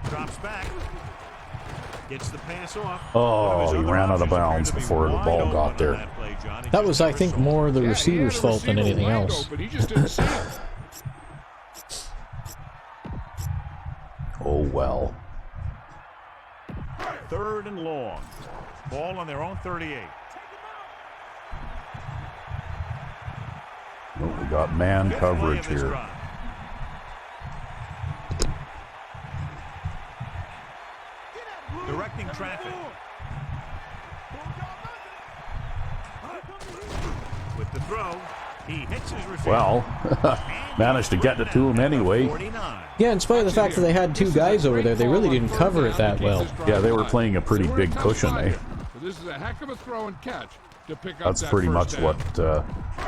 Speaker 4: Drops back. Gets the pass off.
Speaker 2: Oh, he ran out of bounds before the ball got there.
Speaker 1: That was, I think, more the receiver's fault than anything else.
Speaker 3: But he just didn't see it.
Speaker 2: Oh, well.
Speaker 4: 3rd and long. Ball on their own 38.
Speaker 2: Oh, we got man coverage here.
Speaker 4: Directing traffic. With the throw, he hits his receiver.
Speaker 2: Well, managed to get it to him anyway.
Speaker 4: 49.
Speaker 1: Yeah, in spite of the fact that they had 2 guys over there, they really didn't cover it that well.
Speaker 2: Yeah, they were playing a pretty big cushion, eh?
Speaker 3: This is a heck of a throw and catch to pick up.
Speaker 2: That's pretty much what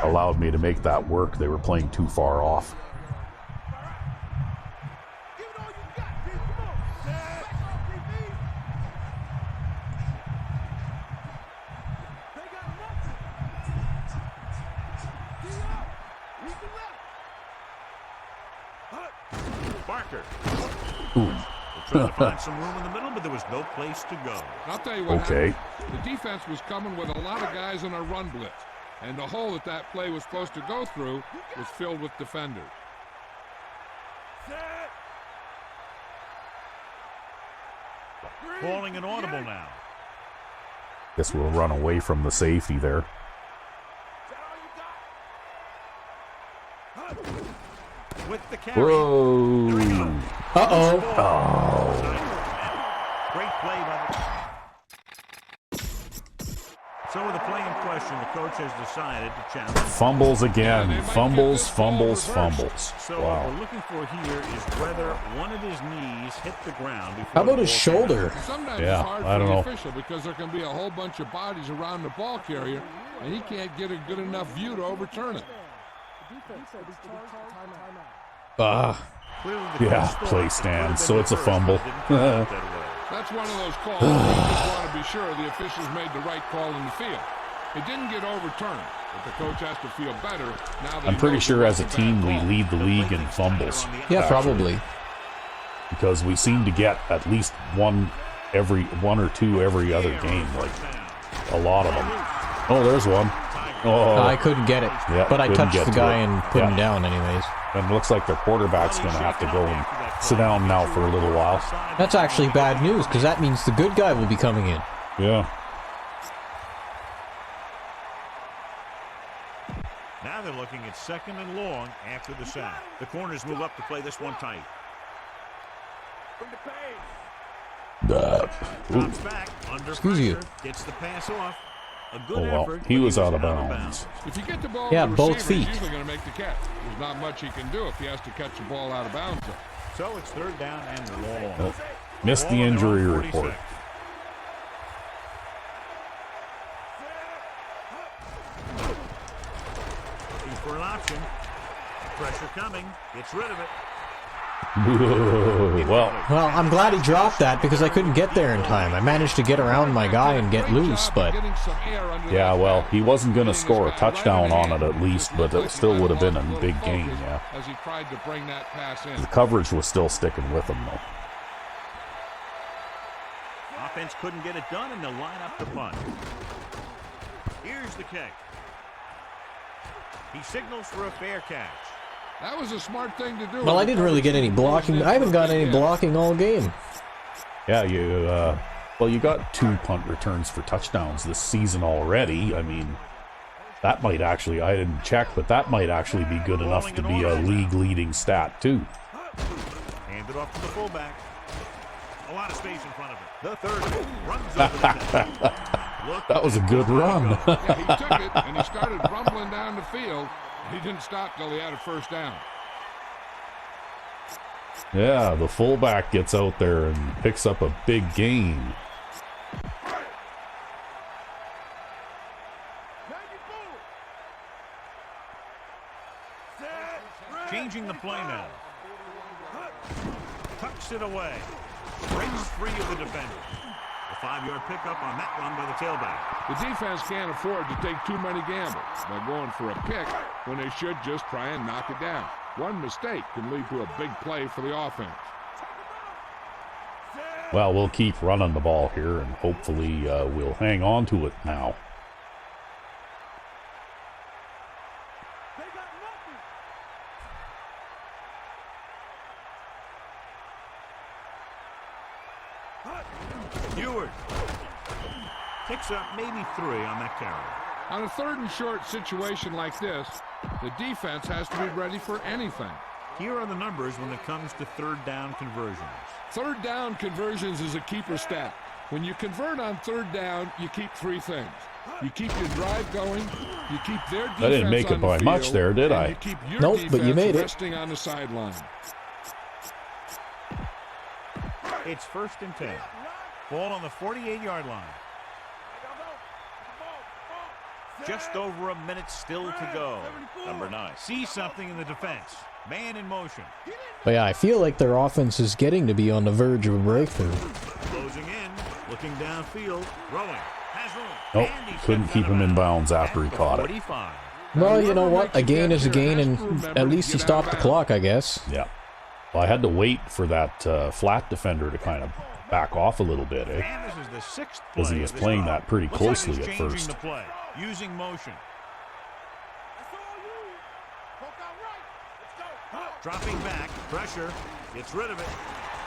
Speaker 2: allowed me to make that work. They were playing too far off.
Speaker 4: Barker.
Speaker 2: Ooh.
Speaker 4: Trying to find some room in the middle, but there was no place to go.
Speaker 3: I'll tell you what
Speaker 2: Okay.
Speaker 3: happened. The defense was coming with a lot of guys in a run blitz, and the hole that play was supposed to go through was filled with defenders.
Speaker 4: Calling an audible now.
Speaker 2: Guess we'll run away from the safety there.
Speaker 4: With the carry.
Speaker 2: Whoa.
Speaker 1: Uh-oh.
Speaker 2: Oh.
Speaker 4: Great play by the... So with the play in question, the coach has decided to challenge.
Speaker 2: Fumbles again. Fumbles, fumbles, fumbles.
Speaker 4: So what we're looking for here is whether one of his knees hit the ground before.
Speaker 1: How about
Speaker 4: the
Speaker 1: his
Speaker 4: ball
Speaker 1: shoulder?
Speaker 3: Sometimes
Speaker 2: Yeah,
Speaker 3: it's hard
Speaker 2: I
Speaker 3: for
Speaker 2: don't
Speaker 3: the
Speaker 2: know.
Speaker 3: official because there can be a whole bunch of bodies around the ball carrier, and he can't get a good enough view to overturn it.
Speaker 2: Yeah, play stands, so it's a fumble.
Speaker 3: That's one of those calls where you just want to be sure the officials made the right call in the field. It didn't get overturned, but the coach has to feel better now that
Speaker 2: I'm pretty sure as a team we lead the league in fumbles.
Speaker 1: Yeah, probably.
Speaker 2: Because we seem to get at least one or two every other game, like a lot of them. Oh, there's one. Oh,
Speaker 1: I couldn't get it,
Speaker 2: Yeah,
Speaker 1: but I
Speaker 2: couldn't
Speaker 1: touched
Speaker 2: get
Speaker 1: the
Speaker 2: to
Speaker 1: guy
Speaker 2: it.
Speaker 1: and put him
Speaker 2: Yeah.
Speaker 1: down anyways.
Speaker 2: and it looks like their quarterback's going to have to go and sit down now for a little while.
Speaker 1: That's actually bad news, because that means the good guy will be coming in.
Speaker 2: Yeah.
Speaker 4: Now they're looking at 2nd and long after the sack. The corners move up to play this one tight. Drops back under
Speaker 1: Excuse you.
Speaker 4: pressure, gets the pass off. A good
Speaker 2: Oh, well,
Speaker 4: effort,
Speaker 2: he
Speaker 4: but
Speaker 2: was out of bounds.
Speaker 3: If you get the ball
Speaker 1: Yeah,
Speaker 3: to the
Speaker 1: both
Speaker 3: receiver,
Speaker 1: feet.
Speaker 3: he's usually going to make the catch. There's not much he can do if he has to catch the ball out of bounds.
Speaker 4: So it's 3rd down and long.
Speaker 2: Oh, missed the
Speaker 4: Ball on their
Speaker 2: injury
Speaker 4: own
Speaker 2: report.
Speaker 4: 46. Looking for an option. Pressure coming. Gets rid of it.
Speaker 2: Well,
Speaker 1: Well, I'm glad he dropped that, because I couldn't get there in time. I managed to get around my guy and get loose, but...
Speaker 2: yeah, well, he wasn't going to score a touchdown on it at least, but it still would have been a big game, yeah.
Speaker 3: As he tried to bring that pass in.
Speaker 2: The coverage was still sticking with him, though.
Speaker 4: Offense couldn't get it done, and they'll line up to punt. Here's the kick. He signals for a fair catch.
Speaker 3: That was a smart thing to do.
Speaker 1: Well, I didn't really get any blocking. I haven't got any blocking all game.
Speaker 2: Yeah, you got 2 punt returns for touchdowns this season already. I mean, that might actually, I didn't check, but that might actually be good enough to be a league-leading stat, too.
Speaker 4: Hand it off to the fullback. A lot of space in front of him. The third runs over the net.
Speaker 2: That was a good run.
Speaker 3: Yeah, he took it, and he started rumbling down the field. He didn't stop till he had a first down.
Speaker 2: Yeah, the fullback gets out there and picks up a big gain.
Speaker 4: Changing the play now. Tucks it away. Breaks free of the defender. A 5-yard pickup on that run by the tailback.
Speaker 3: The defense can't afford to take too many gambles by going for a pick when they should just try and knock it down. One mistake can lead to a big play for the offense.
Speaker 2: Well, we'll keep running the ball here, and hopefully we'll hang on to it now.
Speaker 4: Ewert picks up maybe 3 on that carry.
Speaker 3: On a 3rd and short situation like this, the defense has to be ready for anything.
Speaker 4: Here are the numbers when it comes to 3rd down conversions.
Speaker 3: 3rd down conversions is a keeper stat. When you convert on 3rd down, you keep 3 things. You keep your drive going, you keep their defense
Speaker 2: I didn't make it by much there, did I?
Speaker 3: You keep your
Speaker 1: Nope, but you
Speaker 3: defense
Speaker 1: made it.
Speaker 3: resting on the sideline.
Speaker 4: It's 1st and 10. Ball on the 48-yard line. Just over a minute still to go. Number 9 sees something in the defense. Man in motion.
Speaker 1: But yeah, I feel like their offense is getting to be on the verge of a breakthrough.
Speaker 4: Closing in, looking downfield, throwing. Has room.
Speaker 2: Nope,
Speaker 4: And he
Speaker 2: couldn't
Speaker 4: steps
Speaker 2: keep
Speaker 4: out
Speaker 2: him
Speaker 4: of
Speaker 2: in
Speaker 4: bounds
Speaker 2: bounds after he
Speaker 4: at the
Speaker 2: caught it.
Speaker 4: 45.
Speaker 1: Well, you know what? A gain is a gain, and at least he stopped the clock, I guess.
Speaker 2: Yeah. Well, I had to wait for that flat defender to kind of back off a little bit, eh?
Speaker 4: And this is the 6th play
Speaker 2: Because he was
Speaker 4: of this
Speaker 2: playing
Speaker 4: drive.
Speaker 2: that pretty
Speaker 4: Looks like
Speaker 2: closely
Speaker 4: he's
Speaker 2: at
Speaker 4: changing
Speaker 2: first.
Speaker 4: the play, using motion. Dropping back, pressure, gets rid of it,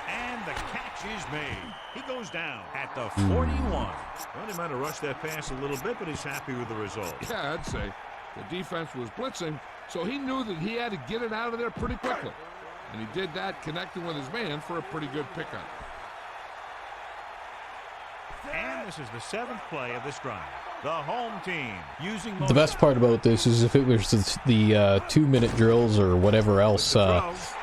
Speaker 4: and the catch is made. He goes down at the 41. Well, he might have rushed that pass a little bit, but he's happy with the result.
Speaker 3: Yeah, I'd say. The defense was blitzing, so he knew that he had to get it out of there pretty quickly. And he did that connecting with his man for a pretty good pickup.
Speaker 4: And this is the 7th play of this drive. The home team using motion.
Speaker 1: The best part about this is if it was the 2-minute drills or whatever else,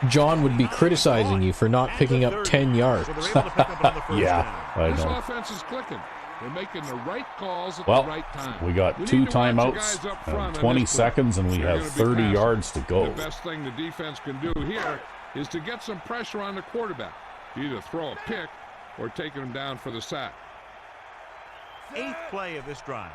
Speaker 1: John would be criticizing you for not picking up 10 yards.
Speaker 4: So they're able to pick up another first
Speaker 2: Yeah,
Speaker 4: down.
Speaker 2: I
Speaker 3: This
Speaker 2: know.
Speaker 3: offense is clicking. They're making the right calls at
Speaker 2: Well,
Speaker 3: the right time.
Speaker 2: we got
Speaker 3: We
Speaker 2: 2
Speaker 3: need to watch the
Speaker 2: timeouts
Speaker 3: guys up
Speaker 2: and
Speaker 3: front on
Speaker 2: 20
Speaker 3: this play.
Speaker 2: seconds, and we
Speaker 3: They're
Speaker 2: have
Speaker 3: gonna be
Speaker 2: 30
Speaker 3: passing.
Speaker 2: yards to go.
Speaker 3: The best thing the defense can do here is to get some pressure on the quarterback. Either throw a pick or taking him down for the sack.
Speaker 4: 8th play of this drive.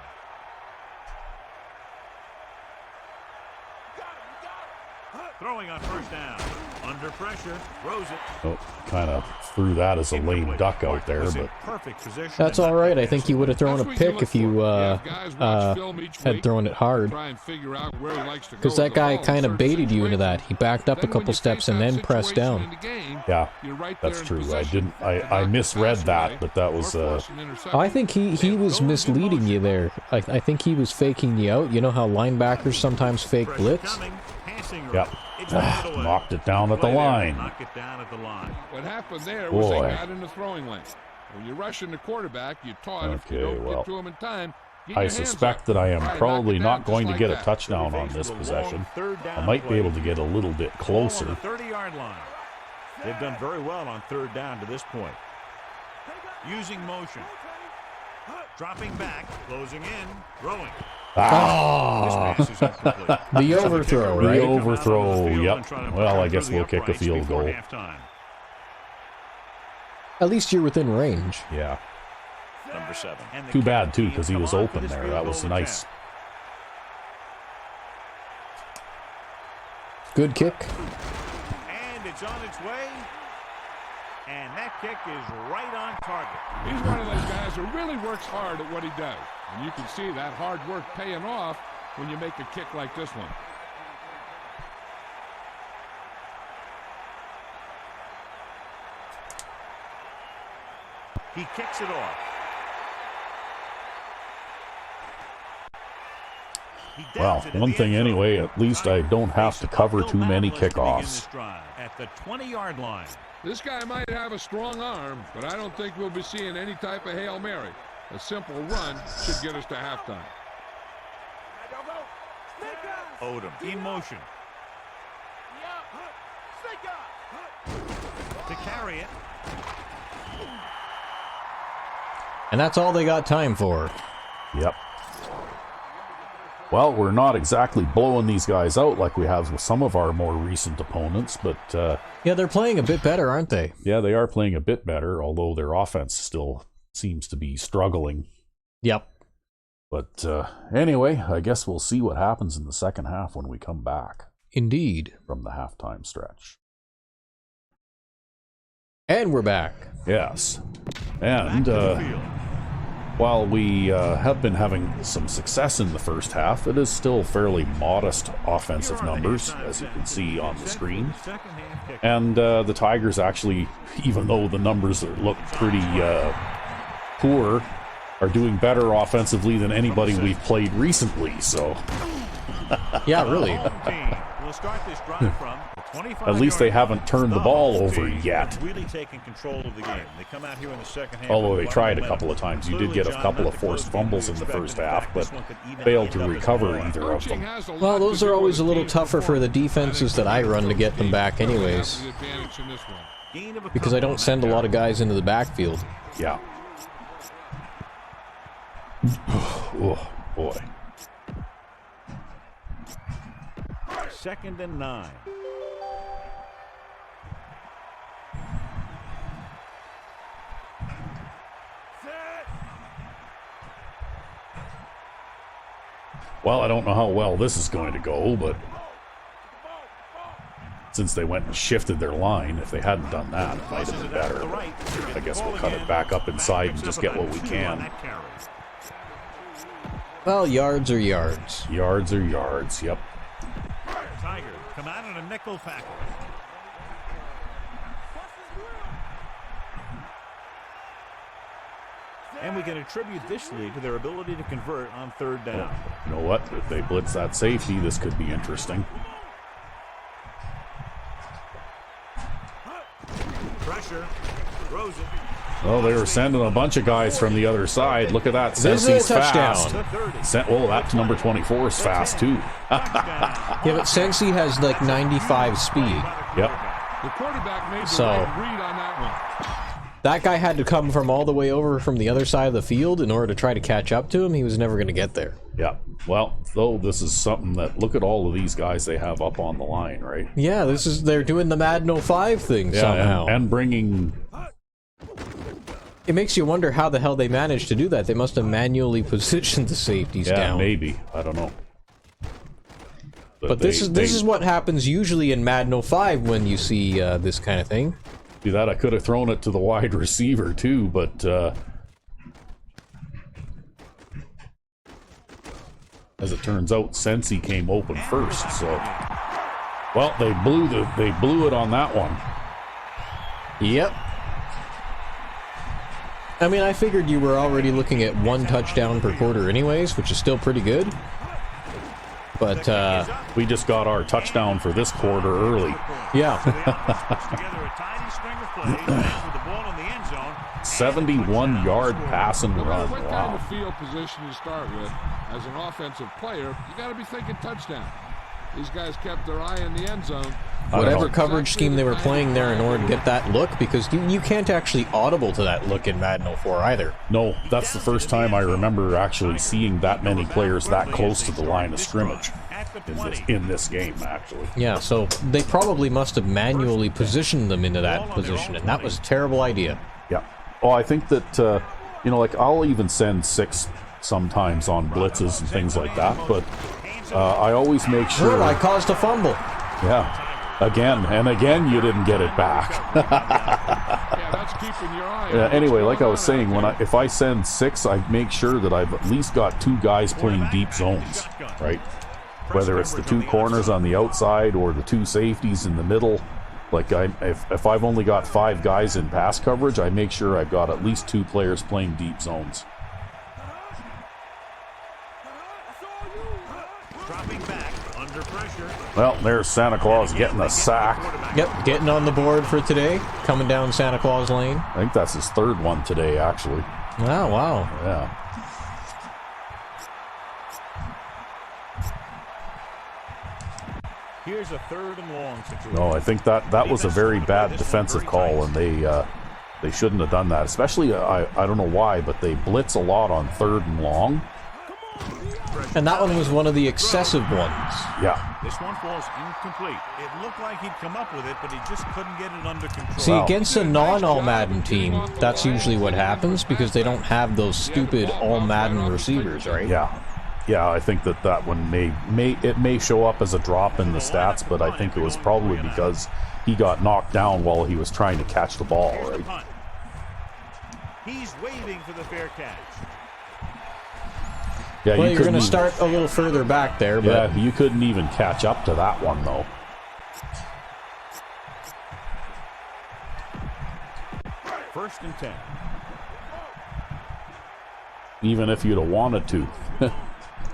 Speaker 4: Throwing on first down. Under pressure. Throws it.
Speaker 2: Oh, kind of threw that as a lame duck out there,
Speaker 4: Was in
Speaker 2: but
Speaker 4: perfect position.
Speaker 1: That's all right. I think he would have thrown a pick if you had thrown it hard. Because that guy kind of baited you into that. He backed up a couple steps and then pressed down.
Speaker 2: yeah, that's true. I misread that, but that was
Speaker 1: I think he was misleading you there. I think he was faking you out. You know how linebackers sometimes fake blitz?
Speaker 2: Yep. Knocked it down at the line.
Speaker 4: Knock it down at the line.
Speaker 3: What happened there was
Speaker 2: Boy.
Speaker 3: they got in the throwing lane. When you're rushing the quarterback, you're taught if you
Speaker 2: Okay,
Speaker 3: don't
Speaker 2: well,
Speaker 3: get to him in time, get
Speaker 2: I
Speaker 3: your hands
Speaker 2: suspect
Speaker 3: up.
Speaker 2: that I am
Speaker 3: Try and
Speaker 2: probably
Speaker 3: knock it
Speaker 2: not
Speaker 3: down
Speaker 2: going to
Speaker 3: just
Speaker 2: get a
Speaker 3: like that.
Speaker 2: touchdown on this possession. I might be able to get a little bit
Speaker 4: Ball on
Speaker 2: closer.
Speaker 4: the 30-yard line. They've done very well on 3rd down to this point. Using motion. Dropping back, closing in, throwing.
Speaker 2: Ah,
Speaker 4: This pass is incomplete.
Speaker 1: The overthrow,
Speaker 2: the
Speaker 1: right?
Speaker 2: overthrow, yep. Well, I guess we'll kick a field goal.
Speaker 1: At least you're within range.
Speaker 2: Yeah.
Speaker 4: Number 7.
Speaker 2: Too bad, too, because he was open there. That was nice.
Speaker 1: Good kick.
Speaker 4: And it's on its way. And that kick is right on target.
Speaker 3: He's one of those guys who really works hard at what he does. And you can see that hard work paying off when you make a kick like this one.
Speaker 4: He kicks it off.
Speaker 2: Well, one thing anyway, at least I don't have to cover too many kickoffs.
Speaker 4: At the 20-yard line.
Speaker 3: This guy might have a strong arm, but I don't think we'll be seeing any type of Hail Mary. A simple run should get us to halftime.
Speaker 4: Odom in motion. To carry it.
Speaker 1: And that's all they got time for.
Speaker 2: Yep. Well, we're not exactly blowing these guys out like we have with some of our more recent opponents, but
Speaker 1: Yeah, they're playing a bit better, aren't they?
Speaker 2: yeah, they are playing a bit better, although their offense still seems to be struggling.
Speaker 1: Yep.
Speaker 2: But anyway, I guess we'll see what happens in the second half when we come back
Speaker 1: Indeed.
Speaker 2: from the halftime stretch.
Speaker 1: And we're back.
Speaker 2: Yes. And while we have been having some success in the first half, it is still fairly modest offensive numbers, as you can see on the screen. And the Tigers actually, even though the numbers look pretty poor, are doing better offensively than anybody we've played recently. So,
Speaker 1: Yeah, really.
Speaker 2: at least they haven't turned the ball over yet.
Speaker 4: Really taking control of the game. They come out here in the second half.
Speaker 2: Although they tried a couple of times. You did get a couple of forced fumbles in the first half, but failed to recover either of them.
Speaker 1: Well, those are always a little tougher for the defenses that I run to get them back anyways. Because I don't send a lot of guys into the backfield.
Speaker 2: Yeah. Oh, boy.
Speaker 4: 2nd and 9.
Speaker 2: Well, I don't know how well this is going to go, but since they went and shifted their line, if they hadn't done that, it might have been better. But I guess we'll cut it back up inside and just get what we can.
Speaker 1: Well, yards are yards.
Speaker 2: Yards are yards, yep.
Speaker 4: Tigers come out in a nickel package. And we can attribute this lead to their ability to convert on 3rd down.
Speaker 2: You know what? If they blitz that safety, this could be interesting.
Speaker 4: Pressure. Throws it.
Speaker 2: Well, they were sending a bunch of guys from the other side. Look at that.
Speaker 1: This is a
Speaker 2: Sensi's
Speaker 1: touchdown.
Speaker 2: fast. Oh, that number 24 is fast, too.
Speaker 1: Yeah, but Sensi has like 95 speed.
Speaker 2: Yep.
Speaker 3: The quarterback made the
Speaker 1: So-
Speaker 3: right read on that one.
Speaker 1: That guy had to come from all the way over from the other side of the field in order to try to catch up to him. He was never going to get there.
Speaker 2: Yeah. Well, though, this is something that, look at all of these guys they have up on the line, right?
Speaker 1: Yeah, they're doing the Madden 05 thing
Speaker 2: Yeah,
Speaker 1: somehow.
Speaker 2: and bringing...
Speaker 1: It makes you wonder how the hell they managed to do that. They must have manually positioned the safeties
Speaker 2: Yeah,
Speaker 1: down.
Speaker 2: maybe. I don't know.
Speaker 1: But this is what happens usually in Madden 05 when you see this kind of thing.
Speaker 2: Do that. I could have thrown it to the wide receiver too, but as it turns out, Sensi came open first. So, well, they blew it on that one.
Speaker 1: Yep. I mean, I figured you were already looking at 1 touchdown per quarter anyways, which is still pretty good. But,
Speaker 2: we just got our touchdown for this quarter early.
Speaker 1: yeah.
Speaker 2: 71-yard pass and run.
Speaker 3: What kind
Speaker 2: Wow.
Speaker 3: of field position you start with as an offensive player, you got to be thinking touchdown. These guys kept their eye in the end zone.
Speaker 1: Whatever coverage scheme they were playing there in order to get that look, because you can't actually audible to that look in Madden 04 either.
Speaker 2: No, that's the first time I remember actually seeing that many players that close to the line of scrimmage in this game, actually.
Speaker 1: Yeah, so they probably must have manually positioned them into that position, and that was a terrible idea.
Speaker 2: Yeah. Well, I think that, like I'll even send 6 sometimes on blitzes and things like that, but I always make sure...
Speaker 1: Oh, I caused a fumble.
Speaker 2: Yeah. Again, and again, you didn't get it back.
Speaker 3: Yeah, that's keeping your eye on
Speaker 2: Anyway,
Speaker 3: what's
Speaker 2: like I
Speaker 3: going
Speaker 2: was
Speaker 3: on
Speaker 2: saying,
Speaker 3: out there.
Speaker 2: if I send 6, I make sure that I've at least got 2 guys playing deep zones, right? Whether it's the 2 corners on the outside or the 2 safeties in the middle. Like, if I've only got 5 guys in pass coverage, I make sure I've got at least 2 players playing deep zones.
Speaker 4: Dropping back under pressure.
Speaker 2: Well, there's Santa Claus getting a sack.
Speaker 1: Yep, getting on the board for today, coming down Santa Claus Lane.
Speaker 2: I think that's his 3rd one today, actually.
Speaker 1: Oh, wow.
Speaker 2: Yeah.
Speaker 4: Here's a 3rd and long situation.
Speaker 2: No, I think that was a very bad defensive call, and they shouldn't have done that. Especially, I don't know why, but they blitz a lot on 3rd and long.
Speaker 4: pressure.
Speaker 1: And that one was one of the excessive ones.
Speaker 2: Yeah.
Speaker 4: This one falls incomplete. It looked like he'd come up with it, but he just couldn't get it under control.
Speaker 1: See, against a non-All Madden team, that's usually what happens because they don't have those stupid All Madden receivers, right?
Speaker 2: Yeah. Yeah, I think that one may show up as a drop in the stats, but I think it was probably because he got knocked down while he was trying to catch the ball, right?
Speaker 4: He's waiting for the fair catch.
Speaker 2: Yeah,
Speaker 1: Well, you're going to start a little further back there, but
Speaker 2: yeah, you couldn't even catch up to that one though.
Speaker 4: First and 10.
Speaker 2: Even if you'd have wanted to,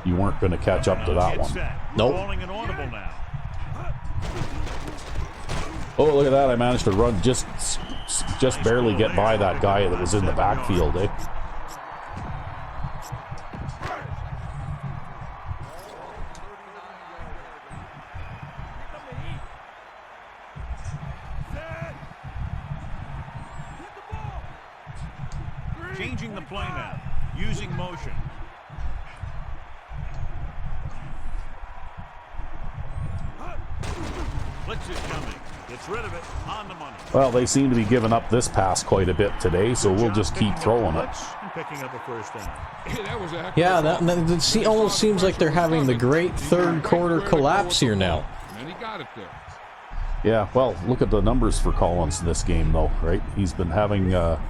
Speaker 2: you weren't going to catch up to that one.
Speaker 1: Nope.
Speaker 4: Calling an audible now.
Speaker 2: Oh, look at that! I managed to run just barely get by that guy that was in the backfield, eh?
Speaker 4: Changing the play now. Using motion. Blitz is coming. Gets rid of it. On the money.
Speaker 2: Well, they seem to be giving up this pass quite a bit today, so we'll just keep throwing it.
Speaker 4: And picking up a first down.
Speaker 1: yeah, that almost seems like they're having the great third quarter collapse here now.
Speaker 3: And he got it there.
Speaker 2: Yeah, well, look at the numbers for Collins in this game, though, right? He's been having a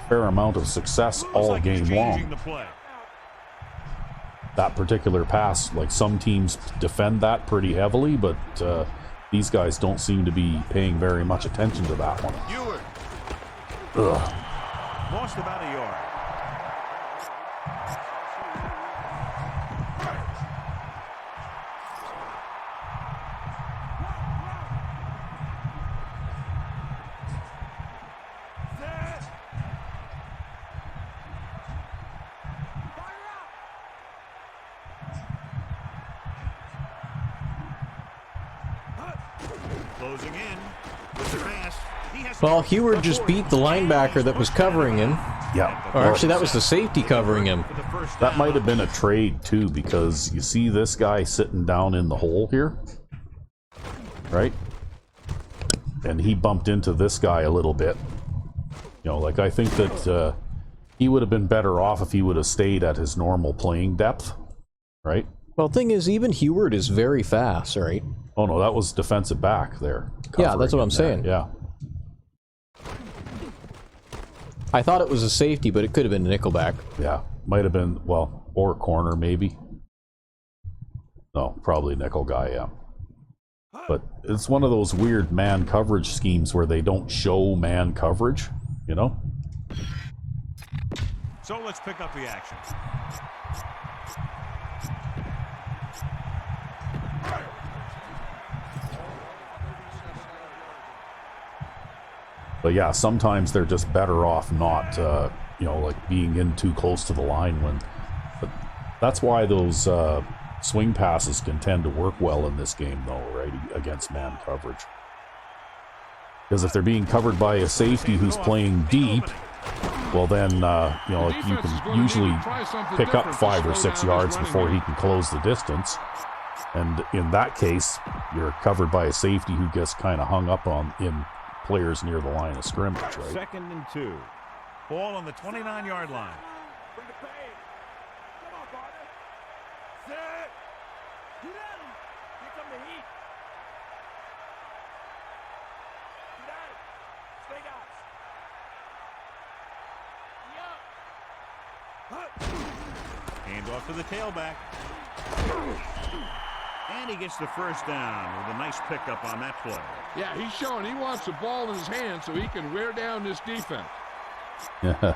Speaker 2: fair amount of success all game long. That particular pass, like some teams defend that pretty heavily, but these guys don't seem to be paying very much attention to that one. Ugh.
Speaker 4: Lost about a yard. Closing in with the pass.
Speaker 1: Well, Heward just beat the linebacker that was covering him.
Speaker 2: Yeah.
Speaker 1: Or actually, that was the safety covering him.
Speaker 2: That might have been a trade, too, because you see this guy sitting down in the hole here, right? And he bumped into this guy a little bit. You know, like, I think that he would have been better off if he would have stayed at his normal playing depth, right?
Speaker 1: Well, the thing is, even Heward is very fast, right?
Speaker 2: Oh, no, that was defensive back there.
Speaker 1: Yeah, that's what I'm saying.
Speaker 2: Yeah.
Speaker 1: I thought it was a safety, but it could have been a nickelback.
Speaker 2: Yeah, might have been, well, or corner maybe. No, probably nickel guy, yeah. But it's one of those weird man coverage schemes where they don't show man coverage, you know?
Speaker 4: So let's pick up the action.
Speaker 2: But yeah, sometimes they're just better off not, you know, like being in too close to the line when. But that's why those swing passes can tend to work well in this game, though, right? Against man coverage. Because if they're being covered by a safety who's playing deep, well then, you know, like you can usually pick up 5 or 6 yards before he can close the distance. And in that case, you're covered by a safety who gets kind of hung up in players near the line of scrimmage, right?
Speaker 4: 2nd and 2. Ball on the 29-yard line. Bring the pain. Come on, partner. Set. Get at him. Here come the heat. Get at him. Stay down. Hand off to the tailback. And he gets the first down with a nice pickup on that play.
Speaker 3: Yeah, he's showing he wants the ball in his hand so he can wear down this defense.
Speaker 2: Yeah.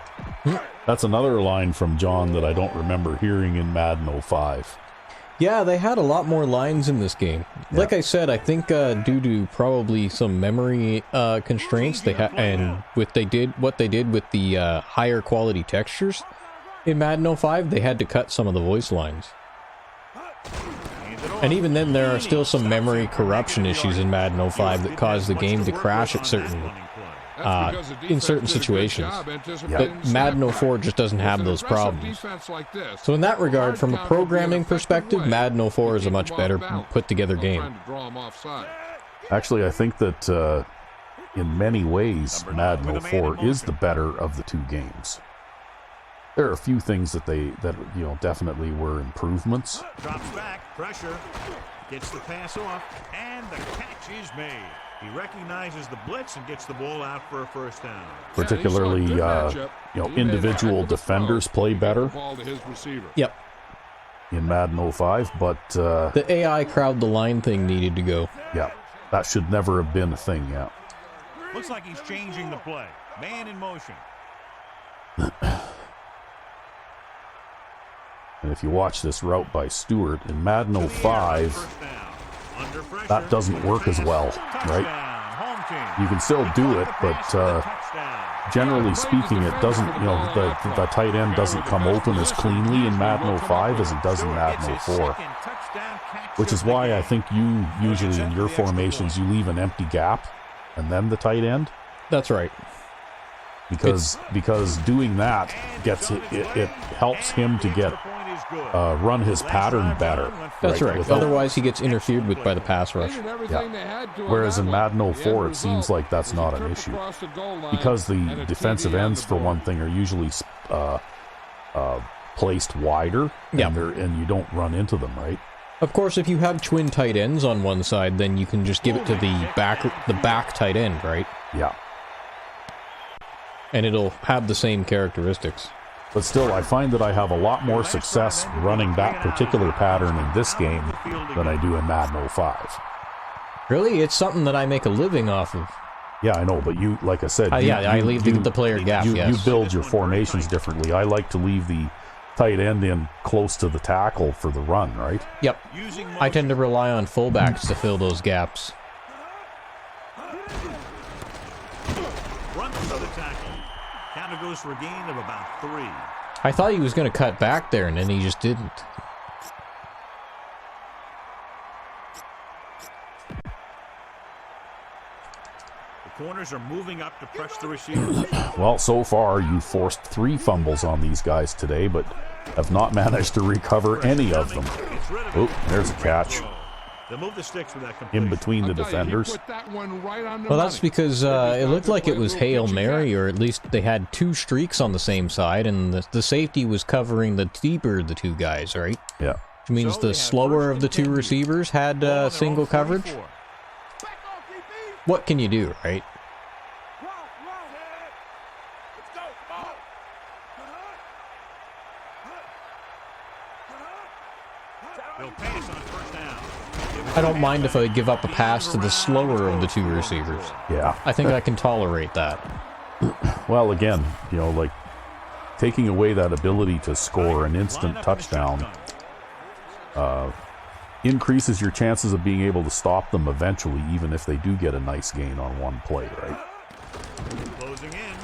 Speaker 2: That's another line from John that I don't remember hearing in Madden 05.
Speaker 1: Yeah, they had a lot more lines in this game.
Speaker 2: Yeah.
Speaker 1: Like I said, I think due to probably some memory constraints, they and what they did with the higher quality textures in Madden 05, they had to cut some of the voice lines. And even then, there are still some memory corruption issues in Madden 05 that cause the game to crash at certain in certain situations. But Madden 04 just doesn't have those problems. So in that regard, from a programming perspective, Madden 04 is a much better put together game.
Speaker 2: Actually, I think that in many ways, Madden 04 is the better of the two games. There are a few things that definitely were improvements.
Speaker 4: Drops back, pressure, gets the pass off, and the catch is made. He recognizes the blitz and gets the ball out for a first down.
Speaker 2: Particularly, individual defenders play better.
Speaker 1: Yep.
Speaker 2: In Madden 05, but
Speaker 1: the AI crowd the line thing needed to go.
Speaker 2: Yeah, that should never have been a thing. Yeah.
Speaker 4: Looks like he's changing the play. Man in motion.
Speaker 2: And if you watch this route by Stewart in Madden 05, that doesn't work as well, right? You can still do it, but generally speaking, it doesn't, the tight end doesn't come open as cleanly in Madden 05 as it does in Madden 04. Which is why I think you usually in your formations, you leave an empty gap and then the tight end.
Speaker 1: That's right.
Speaker 2: Because doing that gets it helps him to get run his pattern better.
Speaker 1: That's right. Otherwise, he gets interfered with by the pass rush.
Speaker 2: Yeah. Whereas in Madden 04, it seems like that's not an issue because the defensive ends, for one thing, are usually placed wider, and you don't run into them, right?
Speaker 1: Of course, if you have twin tight ends on one side, then you can just give it to the back tight end, right?
Speaker 2: Yeah.
Speaker 1: And it'll have the same characteristics.
Speaker 2: But still, I find that I have a lot more success running that particular pattern in this game than I do in Madden 05.
Speaker 1: Really? It's something that I make a living off of.
Speaker 2: Yeah, I know, but you, like I said...
Speaker 1: I leave the player gap, yes.
Speaker 2: You build your formations differently. I like to leave the tight end in close to the tackle for the run, right?
Speaker 1: Yep. I tend to rely on fullbacks to fill those gaps.
Speaker 4: Runs for the tackle. Counter goes for a gain of about 3.
Speaker 1: I thought he was going to cut back there, and then he just didn't.
Speaker 4: The corners are moving up to press the receivers.
Speaker 2: Well, so far, you forced 3 fumbles on these guys today, but have not managed to recover any of them. Oh, there's a catch.
Speaker 4: They'll move the sticks with that
Speaker 2: in between the defenders.
Speaker 1: Well, that's because it looked like it was Hail Mary, or at least they had 2 streaks on the same side, and the safety was covering the deeper of the 2 guys, right?
Speaker 2: Yeah.
Speaker 1: Which means the slower of the 2 receivers had single coverage. What can you do, right? I don't mind if I give up a pass to the slower of the 2 receivers.
Speaker 2: Yeah.
Speaker 1: I think I can tolerate that.
Speaker 2: Well, again, like taking away that ability to score an instant touchdown increases your chances of being able to stop them eventually, even if they do get a nice gain on one play, right?
Speaker 4: Closing in.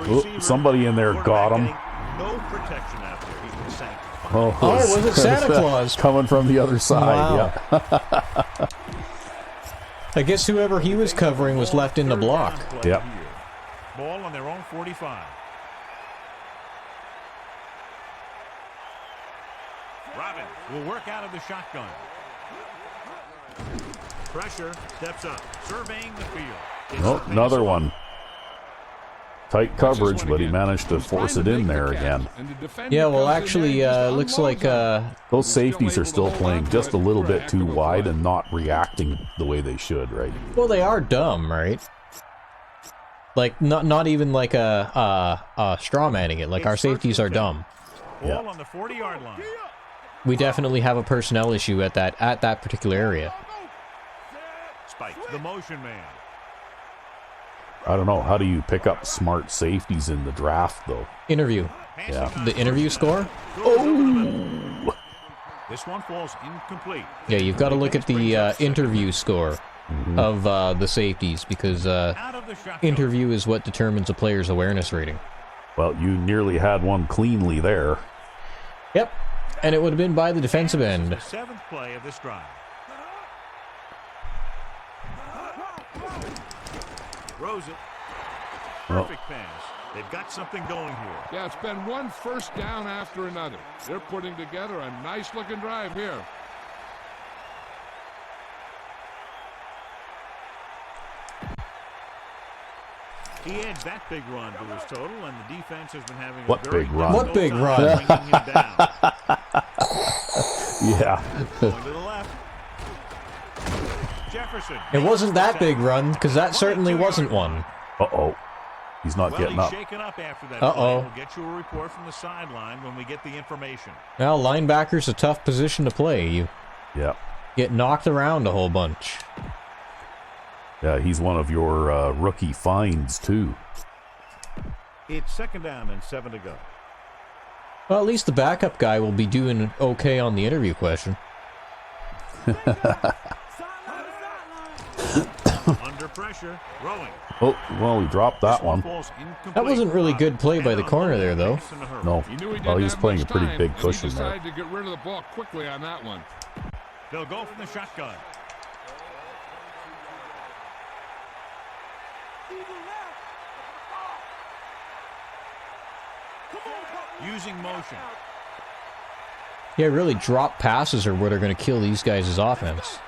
Speaker 2: Oh, somebody in there got him.
Speaker 4: No protection after he's been sacked.
Speaker 1: Oh, was it Santa Claus?
Speaker 2: Coming from the other side,
Speaker 1: wow. Yeah. I guess whoever he was covering was left in the block.
Speaker 2: Yep.
Speaker 4: Ball on their own 45. Robin will work out of the shotgun. Pressure, steps up, surveying the field.
Speaker 2: Oh, another one. Tight coverage, but he managed to force it in there again.
Speaker 1: Yeah, well, actually, looks like...
Speaker 2: those safeties are still playing just a little bit too wide and not reacting the way they should, right?
Speaker 1: Well, they are dumb, right? Like, not even like straw manning it. Like, our safeties are dumb.
Speaker 2: Yeah.
Speaker 4: On the 40-yard line.
Speaker 1: We definitely have a personnel issue at that particular area.
Speaker 4: Spike, the motion man.
Speaker 2: I don't know. How do you pick up smart safeties in the draft, though?
Speaker 1: Interview.
Speaker 2: Yeah.
Speaker 1: The interview score?
Speaker 2: Oh!
Speaker 4: This one falls incomplete.
Speaker 1: Yeah, you've got to look at the interview score of the safeties, because interview is what determines a player's awareness rating.
Speaker 2: Well, you nearly had one cleanly there.
Speaker 1: Yep. And it would have been by the defensive end.
Speaker 4: The 7th play of this drive. Throws it. Perfect pass. They've got something going here.
Speaker 3: Yeah, it's been one first down after another. They're putting together a nice-looking drive here.
Speaker 4: He adds that big run to his total, and the defense has been having
Speaker 2: What
Speaker 4: a very
Speaker 2: big run?
Speaker 1: What big run?
Speaker 4: bringing him down.
Speaker 2: Yeah.
Speaker 4: Going to the left. Jefferson.
Speaker 1: It wasn't that big run, because that certainly wasn't one.
Speaker 2: Uh-oh. He's not getting
Speaker 4: He's
Speaker 2: up.
Speaker 4: shaken up after that.
Speaker 1: Uh-oh.
Speaker 4: We'll get you a report from the sideline when we get the information.
Speaker 1: Well, linebacker's a tough position to play. You
Speaker 2: Yeah.
Speaker 1: get knocked around a whole bunch.
Speaker 2: Yeah, he's one of your rookie finds, too.
Speaker 4: It's 2nd down and 7 to go.
Speaker 1: Well, at least the backup guy will be doing okay on the interview question.
Speaker 4: Under pressure, throwing.
Speaker 2: Oh, well, he dropped that one.
Speaker 1: That wasn't really good play by the corner there, though.
Speaker 2: No.
Speaker 3: He knew he
Speaker 2: Well,
Speaker 3: didn't
Speaker 2: he was
Speaker 3: have
Speaker 2: playing a
Speaker 3: much
Speaker 2: pretty
Speaker 3: time,
Speaker 2: big
Speaker 3: and
Speaker 2: cushion
Speaker 3: he
Speaker 2: there.
Speaker 3: decided to get rid of the ball quickly on that one.
Speaker 4: They'll go from the shotgun. Using motion.
Speaker 1: Yeah, really, drop passes are what are going to kill these guys' offense.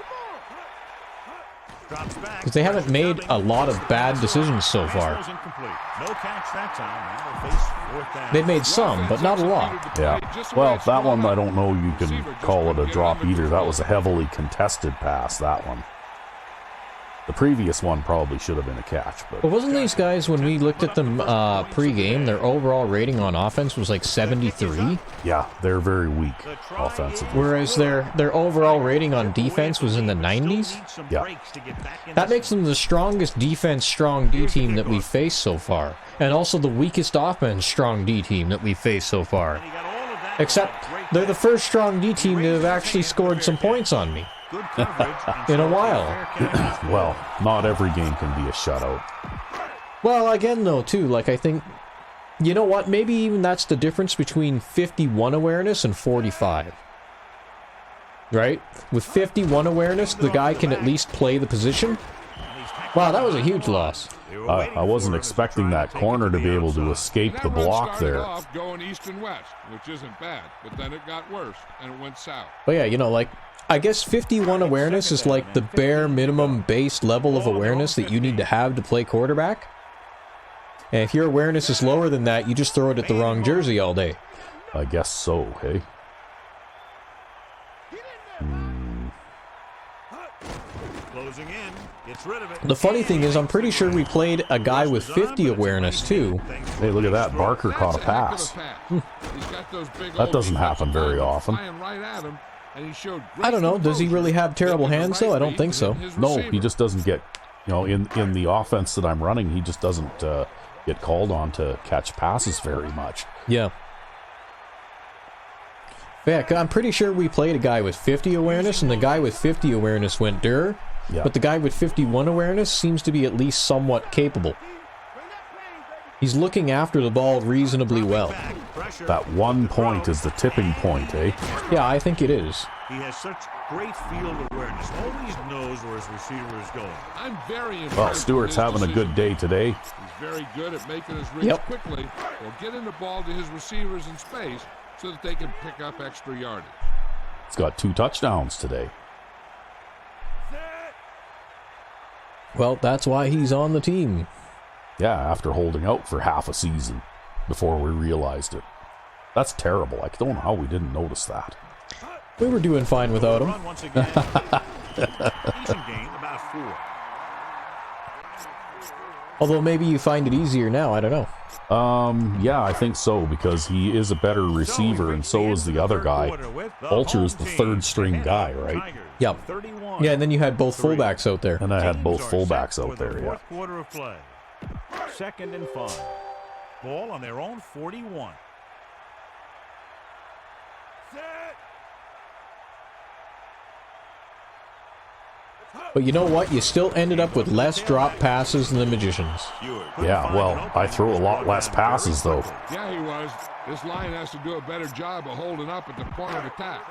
Speaker 1: Because they haven't made a lot of bad decisions so far.
Speaker 4: No catch that time. They'll face 4th down.
Speaker 1: They've made some, but not a lot.
Speaker 2: Yeah. Well, that one, I don't know you can call it a drop either. That was a heavily contested pass, that one. The previous one probably should have been a catch, but
Speaker 1: But wasn't these guys, when we looked at them pre-game, their overall rating on offense was like 73?
Speaker 2: yeah, they're very weak offensively.
Speaker 1: Whereas their overall rating on defense was in the 90s?
Speaker 2: Yeah.
Speaker 1: That makes them the strongest defense strong D team that we've faced so far. And also the weakest offense strong D team that we've faced so far. Except they're the first strong D team that have actually scored some points on me.
Speaker 4: Good coverage
Speaker 1: In a while.
Speaker 2: Well, not every game can be a shutout.
Speaker 1: Well, again, though, too, like, I think, you know what, maybe even that's the difference between 51 awareness and 45. Right? With 51 awareness, the guy can at least play the position. Wow, that was a huge loss.
Speaker 2: I wasn't expecting that corner to be able to escape the
Speaker 3: That run
Speaker 2: block
Speaker 3: started
Speaker 2: there.
Speaker 3: off going east and west, which isn't bad, but then it got worse, and it went south.
Speaker 1: But yeah, you know, like, I guess 51 awareness is like the bare minimum base level of awareness that you need to have to play quarterback. And if your awareness is lower than that, you just throw it at the wrong jersey all day.
Speaker 2: I guess so, hey?
Speaker 4: Closing in. Gets rid of it.
Speaker 1: The funny thing is, I'm pretty sure we played a guy with 50 awareness, too.
Speaker 2: Hey, look at that. Barker caught a pass. That doesn't happen very often.
Speaker 1: I don't know, does he really have terrible hands, though? I don't think so.
Speaker 2: No, he just doesn't get, you know, in the offense that I'm running, he just doesn't get called on to catch passes very much.
Speaker 1: Yeah. Yeah, I'm pretty sure we played a guy with 50 awareness, and the guy with 50 awareness went dur.
Speaker 2: Yeah.
Speaker 1: But the guy with 51 awareness seems to be at least somewhat capable. He's looking after the ball reasonably well.
Speaker 2: That 1 point is the tipping point, eh?
Speaker 1: Yeah, I think it is.
Speaker 4: He has such great field awareness. Always knows where his receiver is going.
Speaker 3: I'm very impressed.
Speaker 2: Well, Stewart's
Speaker 3: with his
Speaker 2: having a good day today.
Speaker 3: He's very good at making his reads
Speaker 1: Yep.
Speaker 3: quickly or getting the ball to his receivers in space so that they can pick up extra yardage.
Speaker 2: He's got 2 touchdowns today.
Speaker 1: Well, that's why he's on the team.
Speaker 2: Yeah, after holding out for half a season before we realized it. That's terrible. I don't know how we didn't notice that.
Speaker 1: We were doing fine without him.
Speaker 4: Run once again. Decent gain, about 4.
Speaker 1: Although maybe you find it easier now, I don't know.
Speaker 2: Yeah, I think so, because he is a better receiver, and so is the other guy. Ulcher is the third string guy, right?
Speaker 1: Yep. Yeah, and then you had both fullbacks out there.
Speaker 2: And I had both fullbacks out there, yeah.
Speaker 4: Fourth quarter of play. 2nd and 5. Ball on their own 41.
Speaker 1: But you know what? You still ended up with less drop passes than the Magicians.
Speaker 2: Yeah, well, I threw a lot less passes, though.
Speaker 3: Yeah, he was. This line has to do a better job of holding up at the point of attack.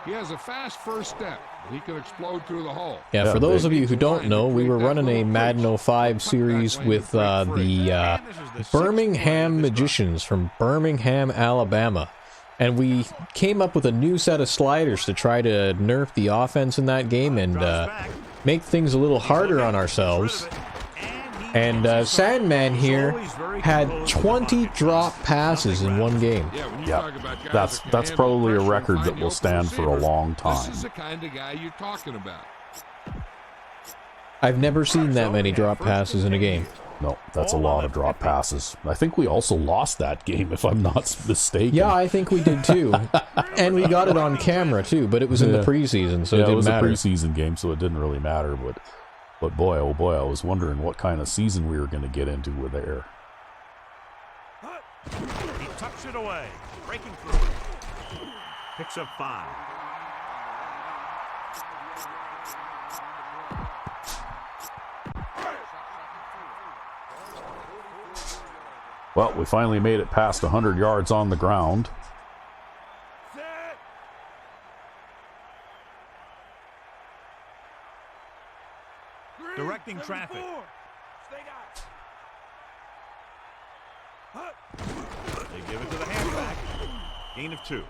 Speaker 3: He has a fast first step. He can explode through the hole.
Speaker 1: Yeah, for those of you who don't know, we were running a Madden 05 series with the Birmingham Magicians from Birmingham, Alabama. And we came up with a new set of sliders to try to nerf the offense in that game and make things a little harder on ourselves. And Sandman here had 20 drop passes in one game.
Speaker 2: Yeah, that's probably a record that will stand for a long time.
Speaker 3: This is the kind of guy you're talking about.
Speaker 1: I've never seen that many drop passes in a game.
Speaker 2: No, that's a lot of drop passes. I think we also lost that game, if I'm not mistaken.
Speaker 1: Yeah, I think we did too. And we got it on camera too, but it was in the preseason, so it didn't matter.
Speaker 2: It was a preseason game, so it didn't really matter. But boy, oh boy, I was wondering what kind of season we were going to get into with there.
Speaker 4: He tucks it away, breaking through. Picks up 5.
Speaker 2: Well, we finally made it past 100 yards on the ground.
Speaker 4: Directing traffic. They give it to the halfback. Gain of 2.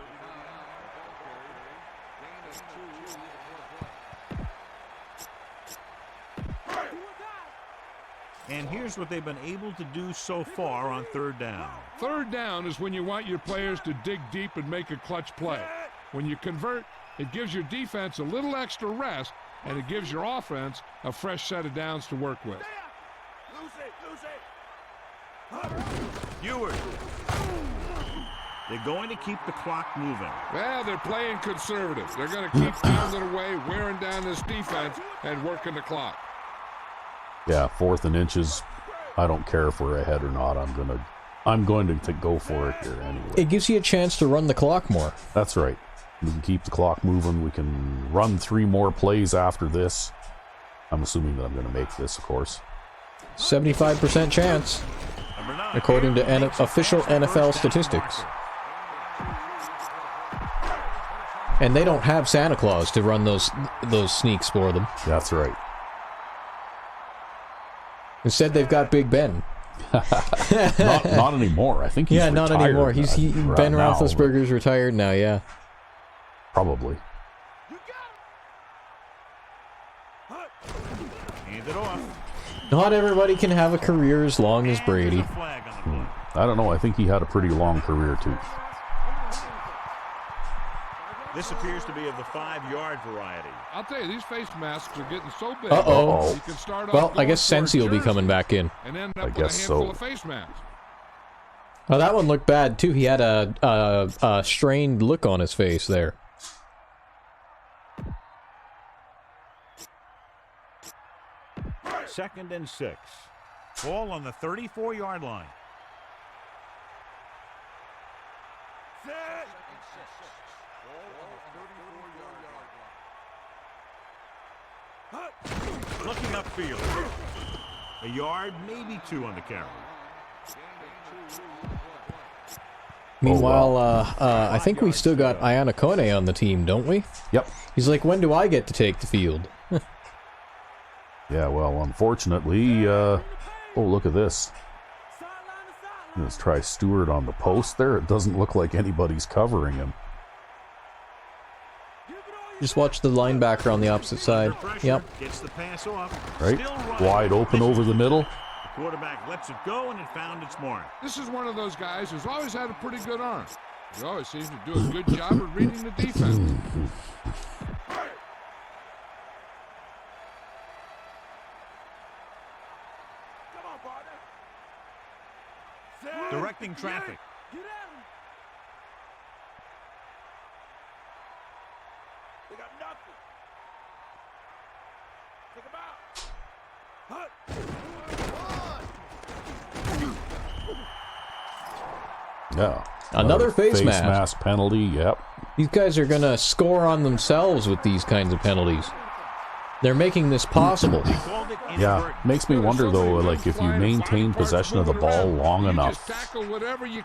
Speaker 4: And here's what they've been able to do so far on 3rd down.
Speaker 3: 3rd down is when you want your players to dig deep and make a clutch play. When you convert, it gives your defense a little extra rest, and it gives your offense a fresh set of downs to work with.
Speaker 4: Ewert. They're going to keep the clock moving.
Speaker 3: Well, they're playing conservative. They're going to keep pounding away, wearing down this defense, and working the clock.
Speaker 2: Yeah, 4th and inches. I don't care if we're ahead or not. I'm going to go for it here anyway.
Speaker 1: It gives you a chance to run the clock more.
Speaker 2: That's right. We can keep the clock moving. We can run 3 more plays after this. I'm assuming that I'm going to make this, of course.
Speaker 1: 75% chance, according to official NFL statistics. And they don't have Santa Claus to run those sneaks for them.
Speaker 2: That's right.
Speaker 1: Instead, they've got Big Ben.
Speaker 2: not anymore. I think he's retired.
Speaker 1: Not anymore. Ben Roethlisberger's retired now. Yeah,
Speaker 2: probably.
Speaker 4: Hand it off.
Speaker 1: Not everybody can have a career as long as Brady.
Speaker 2: I don't know. I think he had a pretty long career too.
Speaker 4: This appears to be of the 5-yard variety.
Speaker 3: I'll tell you, these face masks are getting so big.
Speaker 1: Uh-oh.
Speaker 3: You can start off
Speaker 1: Well, I guess Sensi will be coming back in.
Speaker 3: And end
Speaker 2: I
Speaker 3: up with
Speaker 2: guess
Speaker 3: a handful
Speaker 2: so.
Speaker 3: of face masks.
Speaker 1: Oh, that one looked bad too. He had a strained look on his face there.
Speaker 4: Second and 6. Ball on the 34-yard line. Looking upfield. A yard, maybe 2 on the carry.
Speaker 1: Meanwhile, I think we still got Iannacone on the team, don't we?
Speaker 2: Yep.
Speaker 1: He's like, when do I get to take the field?
Speaker 2: Yeah, well, unfortunately, oh, look at this. Let's try Stewart on the post there. It doesn't look like anybody's covering him.
Speaker 1: Just watch the linebacker on the opposite side. Yep.
Speaker 4: Gets the pass off.
Speaker 2: Right? Wide open over the middle.
Speaker 4: The quarterback lets it go, and it found its mark.
Speaker 3: This is one of those guys who's always had a pretty good arm. He always seems to do a good job of reading the defense.
Speaker 4: Directing traffic.
Speaker 5: They got nothing. Take him out.
Speaker 2: Yeah.
Speaker 1: Another face mask
Speaker 2: penalty, yep.
Speaker 1: These guys are going to score on themselves with these kinds of penalties. They're making this possible.
Speaker 4: They called it
Speaker 2: Yeah,
Speaker 4: inadvertent.
Speaker 2: makes me wonder though, like if you maintain possession of the ball long enough,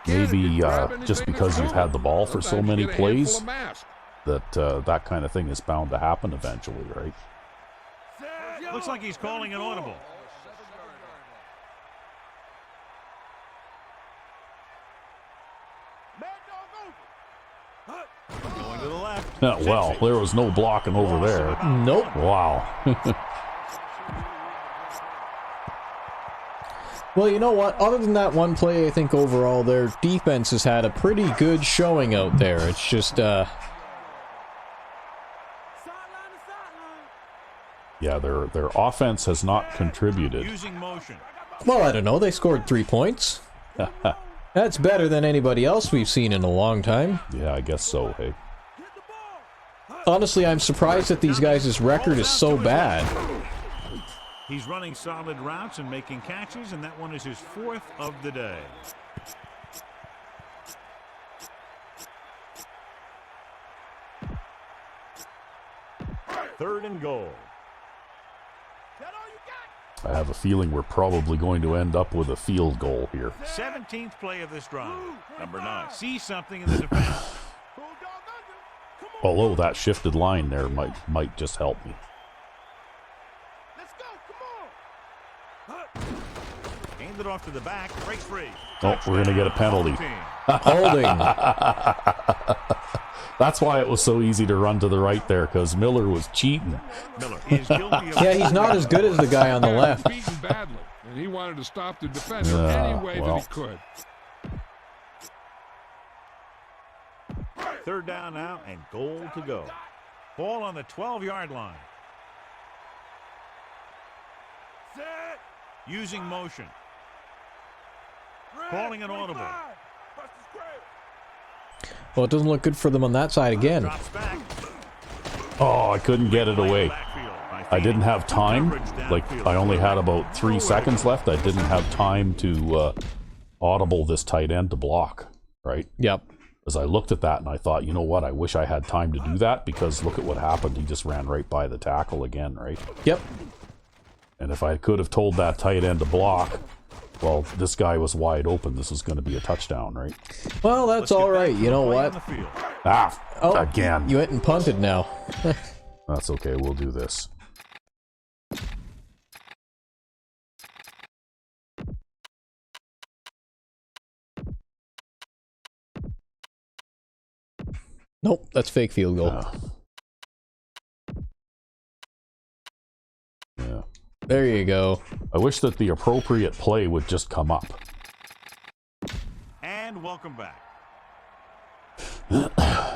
Speaker 2: maybe just because you've had the ball for so many plays, that that kind of thing is bound to happen eventually, right?
Speaker 4: Looks like he's calling an audible. Going to the left.
Speaker 2: Well, there was no blocking over there.
Speaker 1: Nope.
Speaker 2: Wow.
Speaker 1: Well, you know what? Other than that one play, I think overall their defense has had a pretty good showing out there. It's just,
Speaker 2: Yeah, their offense has not contributed.
Speaker 4: Using motion.
Speaker 1: well, I don't know. They scored 3 points. That's better than anybody else we've seen in a long time.
Speaker 2: Yeah, I guess so, hey.
Speaker 1: Honestly, I'm surprised that these guys' record is so bad.
Speaker 4: He's running solid routes and making catches, and that one is his 4th of the day. Third and goal.
Speaker 2: I have a feeling we're probably going to end up with a field goal here.
Speaker 4: 17th play of this drive. Number 9. See something in the defense.
Speaker 2: Although that shifted line there might just help me.
Speaker 4: Hand it off to the back. Breaks free.
Speaker 2: Oh, we're going to get a penalty.
Speaker 1: Holding.
Speaker 2: That's why it was so easy to run to the right there, because Miller was cheating.
Speaker 4: Miller is guilty of
Speaker 1: Yeah, he's not as good as the guy on the left.
Speaker 3: Beaten badly, and he wanted to stop the defender any way that he could.
Speaker 4: Third down now and goal to go. Ball on the 12-yard line. Using motion. Calling an audible.
Speaker 1: Well, it doesn't look good for them on that side again.
Speaker 4: Drops back.
Speaker 2: Oh, I couldn't get it away. I didn't have time. Like, I only had about 3 seconds left. I didn't have time to audible this tight end to block, right?
Speaker 1: Yep.
Speaker 2: As I looked at that and I thought, you know what, I wish I had time to do that, because look at what happened. He just ran right by the tackle again, right?
Speaker 1: Yep.
Speaker 2: And if I could have told that tight end to block, well, this guy was wide open. This was going to be a touchdown, right?
Speaker 1: Well, that's all right. You know what?
Speaker 2: Ah,
Speaker 1: Oh,
Speaker 2: again.
Speaker 1: You went and punted now.
Speaker 2: That's okay. We'll do this.
Speaker 1: Nope, that's fake field goal.
Speaker 2: Yeah.
Speaker 1: There you go.
Speaker 2: I wish that the appropriate play would just come up.
Speaker 4: And welcome back.
Speaker 2: I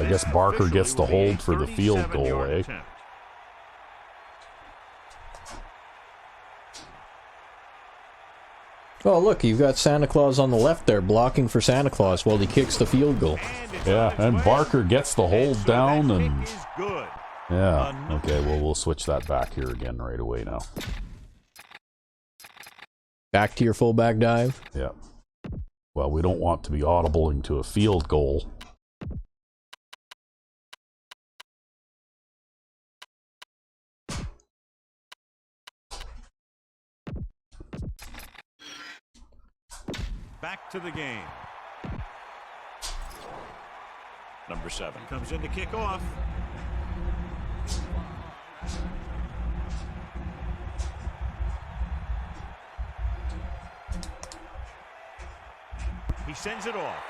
Speaker 2: guess Barker gets the hold for the field goal, eh?
Speaker 1: Oh, look, you've got Santa Claus on the left there blocking for Santa Claus while he kicks the field goal.
Speaker 2: Yeah, and Barker gets the hold down and...
Speaker 4: Good.
Speaker 2: Yeah, okay, well, we'll switch that back here again right away now.
Speaker 1: Back to your fullback dive.
Speaker 2: Yeah. Well, we don't want to be audibling to a field goal.
Speaker 4: Back to the game.
Speaker 5: Number 7.
Speaker 4: Comes in to kick off. He sends it off.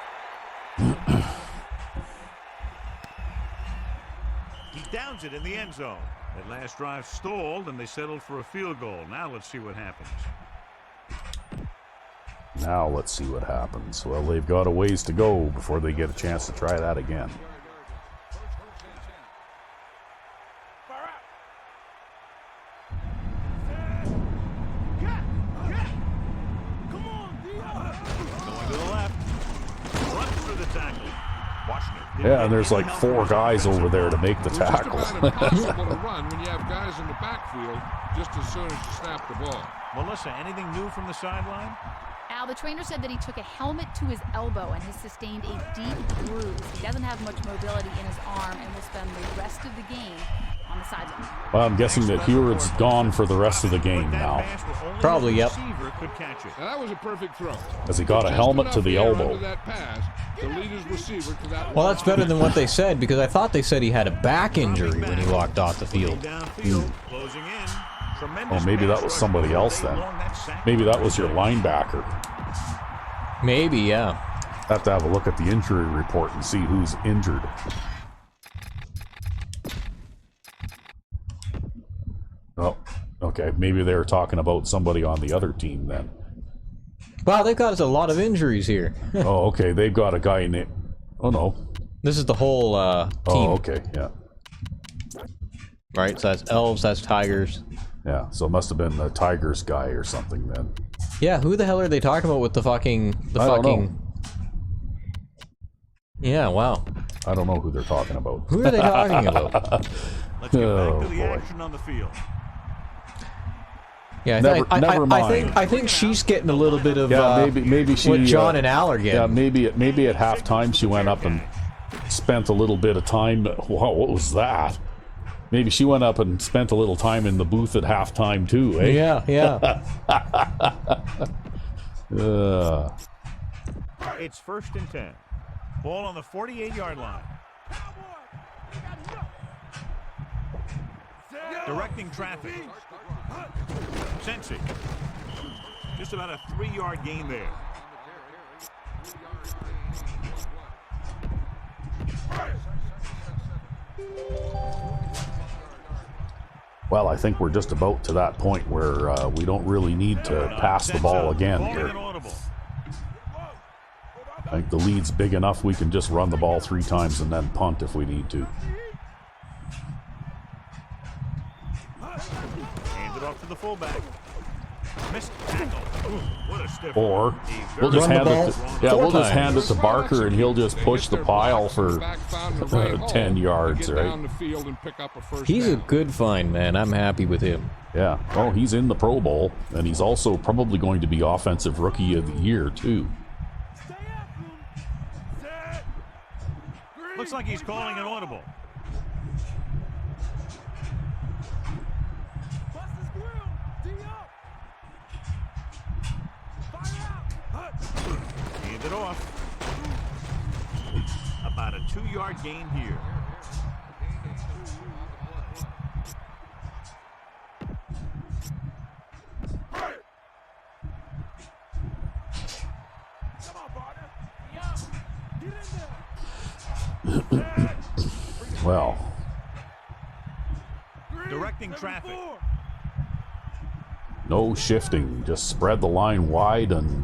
Speaker 4: He downs it in the end zone. That last drive stalled, and they settled for a field goal. Now let's see what happens.
Speaker 2: Now let's see what happens. Well, they've got a ways to go before they get a chance to try that again.
Speaker 4: Going to the left. Runs through the tackle.
Speaker 2: Yeah, and there's like 4 guys over there to make the tackle.
Speaker 3: It's impossible to run when you have guys in the backfield just as soon as you snap the ball.
Speaker 4: Melissa, anything new from the sideline?
Speaker 6: Al, the trainer said that he took a helmet to his elbow and has sustained a deep bruise. doesn't have much mobility in his arm and will spend the rest of the game on the sideline.
Speaker 2: Well, I'm guessing that Heward's gone for the rest of the game now.
Speaker 1: Probably, yep.
Speaker 3: Now that was a perfect throw.
Speaker 2: Has he got a
Speaker 3: Just
Speaker 2: helmet to
Speaker 3: enough
Speaker 2: the
Speaker 3: air
Speaker 2: elbow?
Speaker 3: under that pass to lead his receiver to that
Speaker 1: Well, that's better than what they said, because I thought they said he had a back injury when he walked off the field.
Speaker 2: Oh, maybe that was somebody else then. Maybe that was your linebacker.
Speaker 1: Maybe, yeah.
Speaker 2: Have to have a look at the injury report and see who's injured. Oh, okay. Maybe they were talking about somebody on the other team then.
Speaker 1: Wow, they've got us a lot of injuries here.
Speaker 2: Oh, okay. They've got a guy named... Oh, no.
Speaker 1: This is the whole team.
Speaker 2: Oh, okay. Yeah.
Speaker 1: Right, so that's Elves, that's Tigers.
Speaker 2: Yeah, so it must have been the Tigers guy or something then.
Speaker 1: Yeah, who the hell are they talking about with the fucking...
Speaker 2: I don't know.
Speaker 1: Yeah, wow.
Speaker 2: I don't know who they're talking about.
Speaker 1: Who are they talking about?
Speaker 4: Let's get
Speaker 2: Oh,
Speaker 4: back to the
Speaker 2: boy.
Speaker 4: action on the field.
Speaker 1: Yeah,
Speaker 2: Never mind.
Speaker 1: I think she's getting a little bit of
Speaker 2: maybe she...
Speaker 1: what John and Al are getting.
Speaker 2: Yeah, maybe at halftime she went up and spent a little bit of time... Wow, what was that? Maybe she went up and spent a little time in the booth at halftime too, eh?
Speaker 1: Yeah.
Speaker 4: It's 1st and 10. Ball on the 48-yard line. Directing traffic. Sensi. Just about a 3-yard gain there.
Speaker 2: Well, I think we're just about to that point where we don't really need to pass the ball again here. I think the lead's big enough we can just run the ball 3 times and then punt if we need to.
Speaker 4: Hands it off to the fullback. Missed tackle. Ooh, what a stiff.
Speaker 2: Or we'll just
Speaker 1: Run the
Speaker 2: hand it
Speaker 1: ball
Speaker 2: to,
Speaker 1: 4
Speaker 2: we'll just
Speaker 1: times.
Speaker 2: hand it to Barker and he'll just push the pile for 10 yards, right?
Speaker 1: He's a good find, man. I'm happy with him.
Speaker 2: Yeah. Well, he's in the Pro Bowl, and he's also probably going to be Offensive Rookie of the Year, too.
Speaker 4: Looks like he's calling an audible. Hand it off. About a 2-yard gain here.
Speaker 2: Well,
Speaker 4: Directing traffic.
Speaker 2: no shifting. Just spread the line wide and...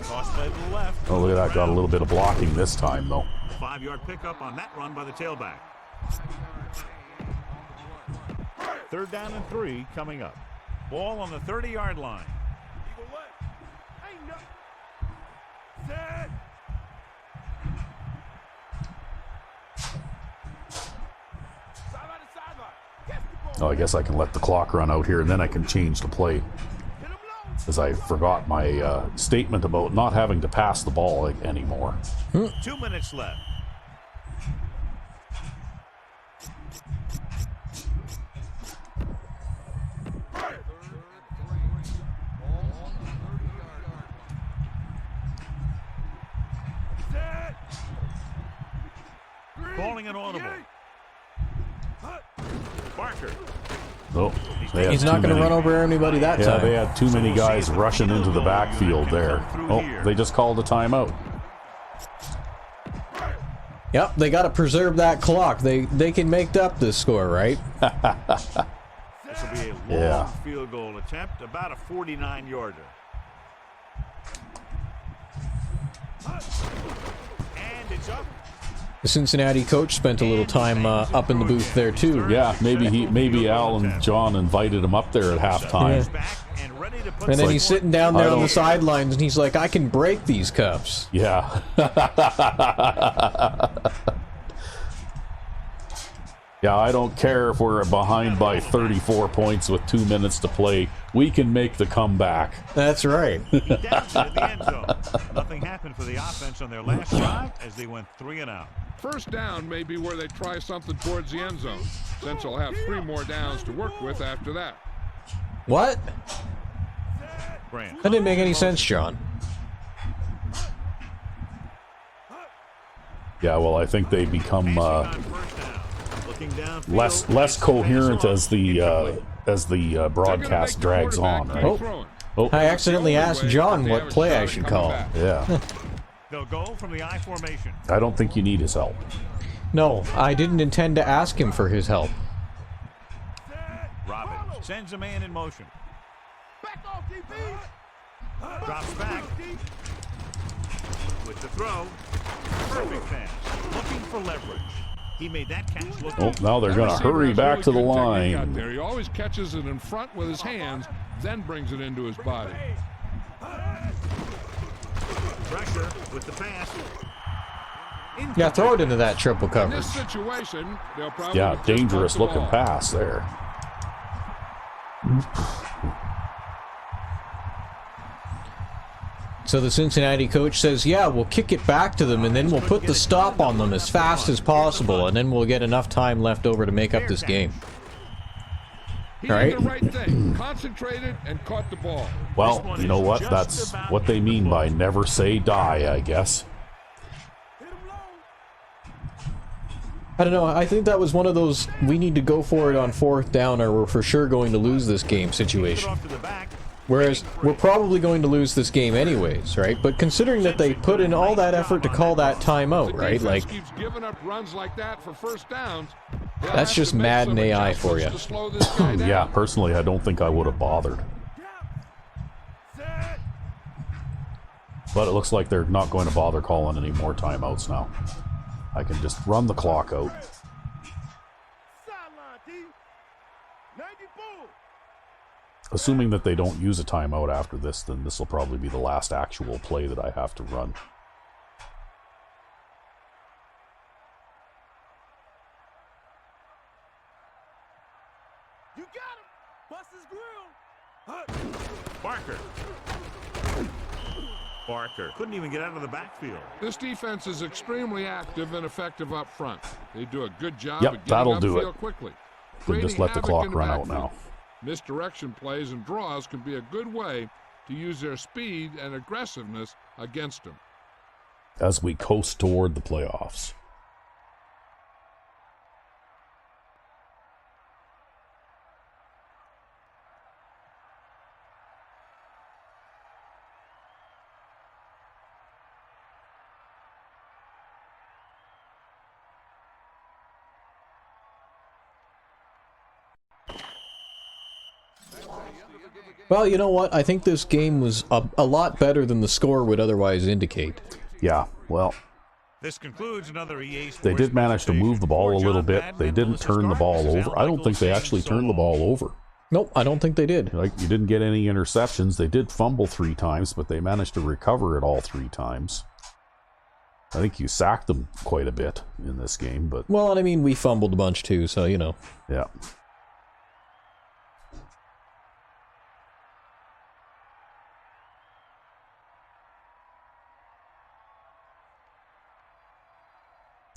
Speaker 4: Toss play to the left.
Speaker 2: Oh, look at that. Got a little bit of blocking this time, though.
Speaker 4: 5-yard pickup on that run by the tailback. 3rd down and 3 coming up. Ball on the 30-yard line.
Speaker 2: Oh, I guess I can let the clock run out here, and then I can change the play. Because I forgot my statement about not having to pass the ball anymore.
Speaker 4: 2 minutes left. Calling an audible. Barker.
Speaker 2: Oh, they had
Speaker 1: He's not
Speaker 2: too
Speaker 1: going to
Speaker 2: many-
Speaker 1: run over anybody that
Speaker 2: Yeah,
Speaker 1: time.
Speaker 2: they had too many guys rushing into the backfield there. Oh, they just called a timeout.
Speaker 1: Yep, they got to preserve that clock. They can make up this score, right?
Speaker 4: This will be a long
Speaker 2: Yeah.
Speaker 4: field goal attempt, about a 49-yarder. And it's up.
Speaker 1: The Cincinnati coach spent a little time up in the booth there too.
Speaker 2: Yeah, maybe Al and John invited him up there at halftime.
Speaker 1: Yeah.
Speaker 4: Back and ready to put
Speaker 1: And then
Speaker 2: like-
Speaker 1: he's sitting down there
Speaker 2: I
Speaker 1: on the
Speaker 2: don't-
Speaker 1: sidelines, and he's like, "I can break these cuffs."
Speaker 2: Yeah. Yeah, I don't care if we're behind by 34 points with 2 minutes to play. We can make the comeback.
Speaker 1: That's right.
Speaker 4: He downs it in the end zone. Nothing happened for the offense on their last drive as they went 3 and out.
Speaker 3: First down may be where they try something towards the end zone, since they'll have 3 more downs to work with after that.
Speaker 1: What?
Speaker 4: Grant.
Speaker 1: That didn't make any sense, John.
Speaker 2: Yeah, well, I think they become
Speaker 4: Passing on first down. Looking downfield.
Speaker 2: less coherent as the broadcast drags on, right? Oh,
Speaker 1: I accidentally asked John what play I should call.
Speaker 2: yeah.
Speaker 4: They'll go from the I formation.
Speaker 2: I don't think you need his help.
Speaker 1: No, I didn't intend to ask him for his help.
Speaker 4: Robbins sends a man in motion. Drops back. With the throw. Perfect pass. Looking for leverage. He made that catch look.
Speaker 2: Oh, now they're going to hurry back to the line.
Speaker 3: There. He always catches it in front with his hands, then brings it into his body.
Speaker 4: Pressure with the pass.
Speaker 1: Yeah, throw it into that triple
Speaker 3: In
Speaker 1: coverage.
Speaker 3: this situation, they'll probably
Speaker 2: Yeah,
Speaker 3: just
Speaker 2: dangerous
Speaker 3: punt the
Speaker 2: looking
Speaker 3: ball.
Speaker 2: pass there.
Speaker 1: So the Cincinnati coach says, yeah, we'll kick it back to them, and then we'll put the stop on them as fast as possible, and then we'll get enough time left over to make up this game.
Speaker 3: He
Speaker 1: Right?
Speaker 3: did the right thing. Concentrated and caught the ball.
Speaker 2: Well, you know what? That's what they mean by never say die, I guess.
Speaker 1: I don't know, I think that was one of those we need to go for it on 4th down or we're for sure going to lose this game situation.
Speaker 4: Off to the back.
Speaker 1: Whereas, we're probably going to lose this game anyways, right? But considering that they put in all that effort to call that timeout,
Speaker 3: The
Speaker 1: right?
Speaker 3: defense
Speaker 1: Like,
Speaker 3: keeps giving up runs like that for first downs. They'll
Speaker 1: That's
Speaker 3: have
Speaker 1: just
Speaker 3: to make
Speaker 1: Madden
Speaker 3: some
Speaker 1: AI for
Speaker 3: adjustments
Speaker 1: you.
Speaker 3: to slow this guy down.
Speaker 2: Yeah, personally, I don't think I would have bothered. But it looks like they're not going to bother calling any more timeouts now. I can just run the clock out. Assuming that they don't use a timeout after this, then this will probably be the last actual play that I have to run.
Speaker 7: You got him. Bust his grill.
Speaker 4: Barker. Barker couldn't even get out of the backfield.
Speaker 3: This defense is extremely active and effective up front. They do a good job
Speaker 2: Yep,
Speaker 3: of getting
Speaker 2: that'll do
Speaker 3: upfield
Speaker 2: it.
Speaker 3: quickly.
Speaker 2: Then just
Speaker 3: Creating
Speaker 2: let the
Speaker 3: havoc
Speaker 2: clock
Speaker 3: in the
Speaker 2: run out
Speaker 3: backfield.
Speaker 2: now.
Speaker 3: Misdirection plays and draws can be a good way to use their speed and aggressiveness against them.
Speaker 2: As we coast toward the playoffs.
Speaker 1: well, you know what? I think this game was a lot better than the score would otherwise indicate.
Speaker 2: Yeah, well,
Speaker 4: This concludes another EA Sports
Speaker 2: they did manage to move the ball a little bit. They didn't
Speaker 4: Melissa
Speaker 2: turn the
Speaker 4: Stark,
Speaker 2: ball
Speaker 4: this is
Speaker 2: over.
Speaker 4: Al
Speaker 2: I don't think they
Speaker 4: Michaels
Speaker 2: actually
Speaker 4: saying
Speaker 2: turned the
Speaker 4: so
Speaker 2: ball over.
Speaker 1: Nope, I don't think they did.
Speaker 2: Like, you didn't get any interceptions. They did fumble 3 times, but they managed to recover it all 3 times. I think you sacked them quite a bit in this game, but
Speaker 1: Well, and I mean, we fumbled a bunch too, so, you know.
Speaker 2: yeah.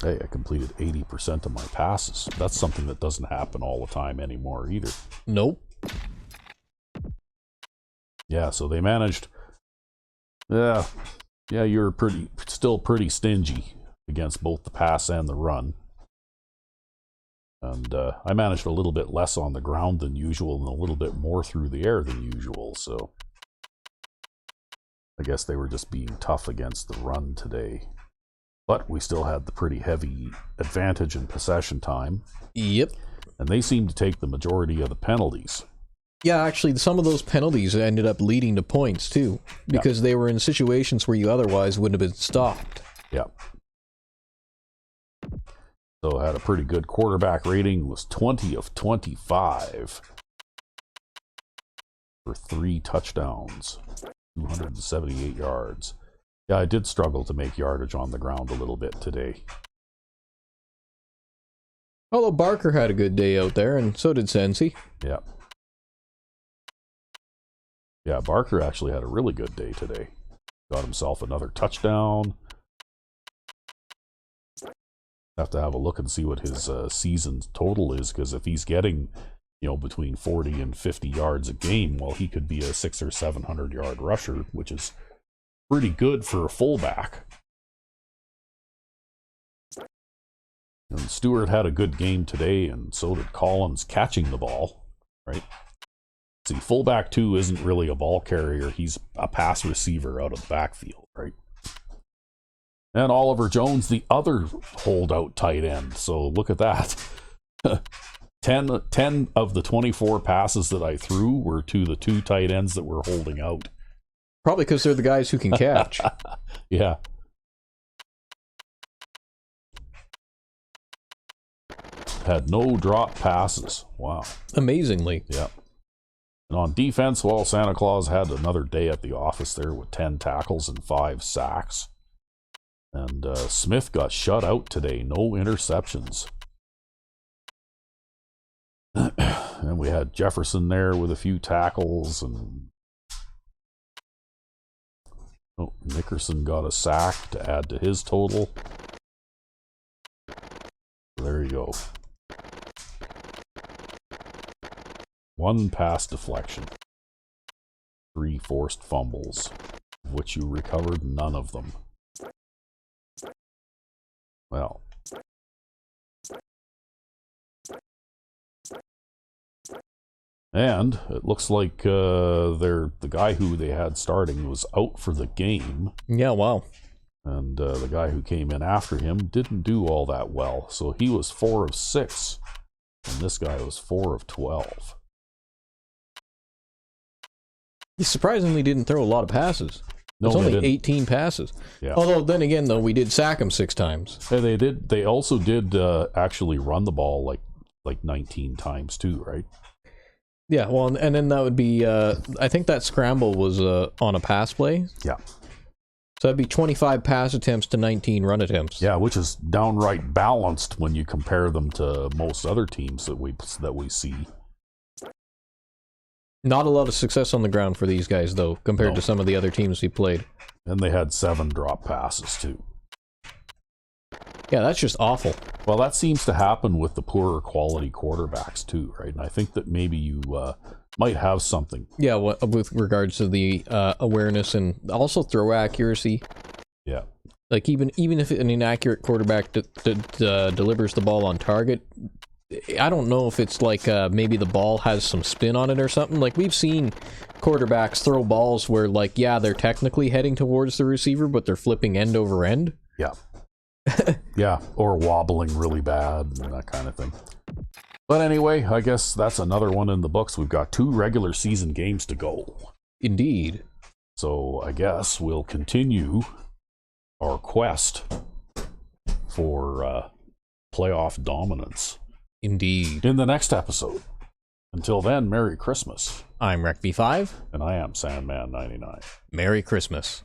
Speaker 2: Hey, I completed 80% of my passes. That's something that doesn't happen all the time anymore either.
Speaker 1: Nope.
Speaker 2: Yeah, so they managed. Yeah, you're still pretty stingy against both the pass and the run. And I managed a little bit less on the ground than usual and a little bit more through the air than usual, so I guess they were just being tough against the run today. But we still had the pretty heavy advantage in possession time,
Speaker 1: Yep.
Speaker 2: and they seemed to take the majority of the penalties.
Speaker 1: Yeah, actually, some of those penalties ended up leading to points, too. Because they were in situations where you otherwise wouldn't have been stopped.
Speaker 2: Yep. So had a pretty good quarterback rating, was 20 of 25 for 3 touchdowns, 278 yards. Yeah, I did struggle to make yardage on the ground a little bit today.
Speaker 1: Although Barker had a good day out there, and so did Sensi.
Speaker 2: Yeah. Yeah, Barker actually had a really good day today. Got himself another touchdown. Have to have a look and see what his season total is, because if he's getting, between 40 and 50 yards a game, well, he could be a 600 or 700 yard rusher, which is pretty good for a fullback. And Stewart had a good game today, and so did Collins catching the ball, right? See, fullback 2 isn't really a ball carrier. He's a pass receiver out of the backfield, right? And Oliver Jones, the other holdout tight end. So look at that. 10 of the 24 passes that I threw were to the 2 tight ends that were holding out.
Speaker 1: Probably because they're the guys who can catch.
Speaker 2: Yeah. Had no drop passes. Wow.
Speaker 1: Amazingly.
Speaker 2: Yeah. And on defense, well, Santa Claus had another day at the office there with 10 tackles and 5 sacks. And Smith got shut out today. No interceptions. And we had Jefferson there with a few tackles. And Nickerson got a sack to add to his total. There you go. 1 pass deflection. 3 forced fumbles, of which you recovered none of them. Well. And it looks like the guy who they had starting was out for the game.
Speaker 1: Yeah, wow.
Speaker 2: And the guy who came in after him didn't do all that well. So he was 4 of 6. And this guy was 4 of 12.
Speaker 1: He surprisingly didn't throw a lot of passes.
Speaker 2: No,
Speaker 1: it's only
Speaker 2: didn't.
Speaker 1: 18 passes.
Speaker 2: Yeah.
Speaker 1: Although, then again, though, we did sack him 6 times.
Speaker 2: Yeah, they did. They also did actually run the ball like 19 times too, right?
Speaker 1: Yeah, well, and then that would be, I think that scramble was on a pass play.
Speaker 2: Yeah.
Speaker 1: So that'd be 25 pass attempts to 19 run attempts.
Speaker 2: Yeah, which is downright balanced when you compare them to most other teams that we see.
Speaker 1: Not a lot of success on the ground for these guys, though, compared to some of the other teams we played.
Speaker 2: And they had 7 drop passes, too.
Speaker 1: Yeah, that's just awful.
Speaker 2: Well, that seems to happen with the poorer quality quarterbacks, too, right? And I think that maybe you might have something.
Speaker 1: Yeah, with regards to the awareness and also throw accuracy.
Speaker 2: Yeah.
Speaker 1: Like, even if an inaccurate quarterback delivers the ball on target, I don't know if it's like maybe the ball has some spin on it or something. Like, we've seen quarterbacks throw balls where, like, yeah, they're technically heading towards the receiver, but they're flipping end over end.
Speaker 2: Yeah. Yeah, or wobbling really bad and that kind of thing. But anyway, I guess that's another one in the books. We've got 2 regular season games to go.
Speaker 1: Indeed.
Speaker 2: So I guess we'll continue our quest for playoff dominance.
Speaker 1: Indeed.
Speaker 2: In the next episode. Until then, Merry Christmas.
Speaker 1: I'm RecV5.
Speaker 2: And I am Sandman99.
Speaker 1: Merry Christmas.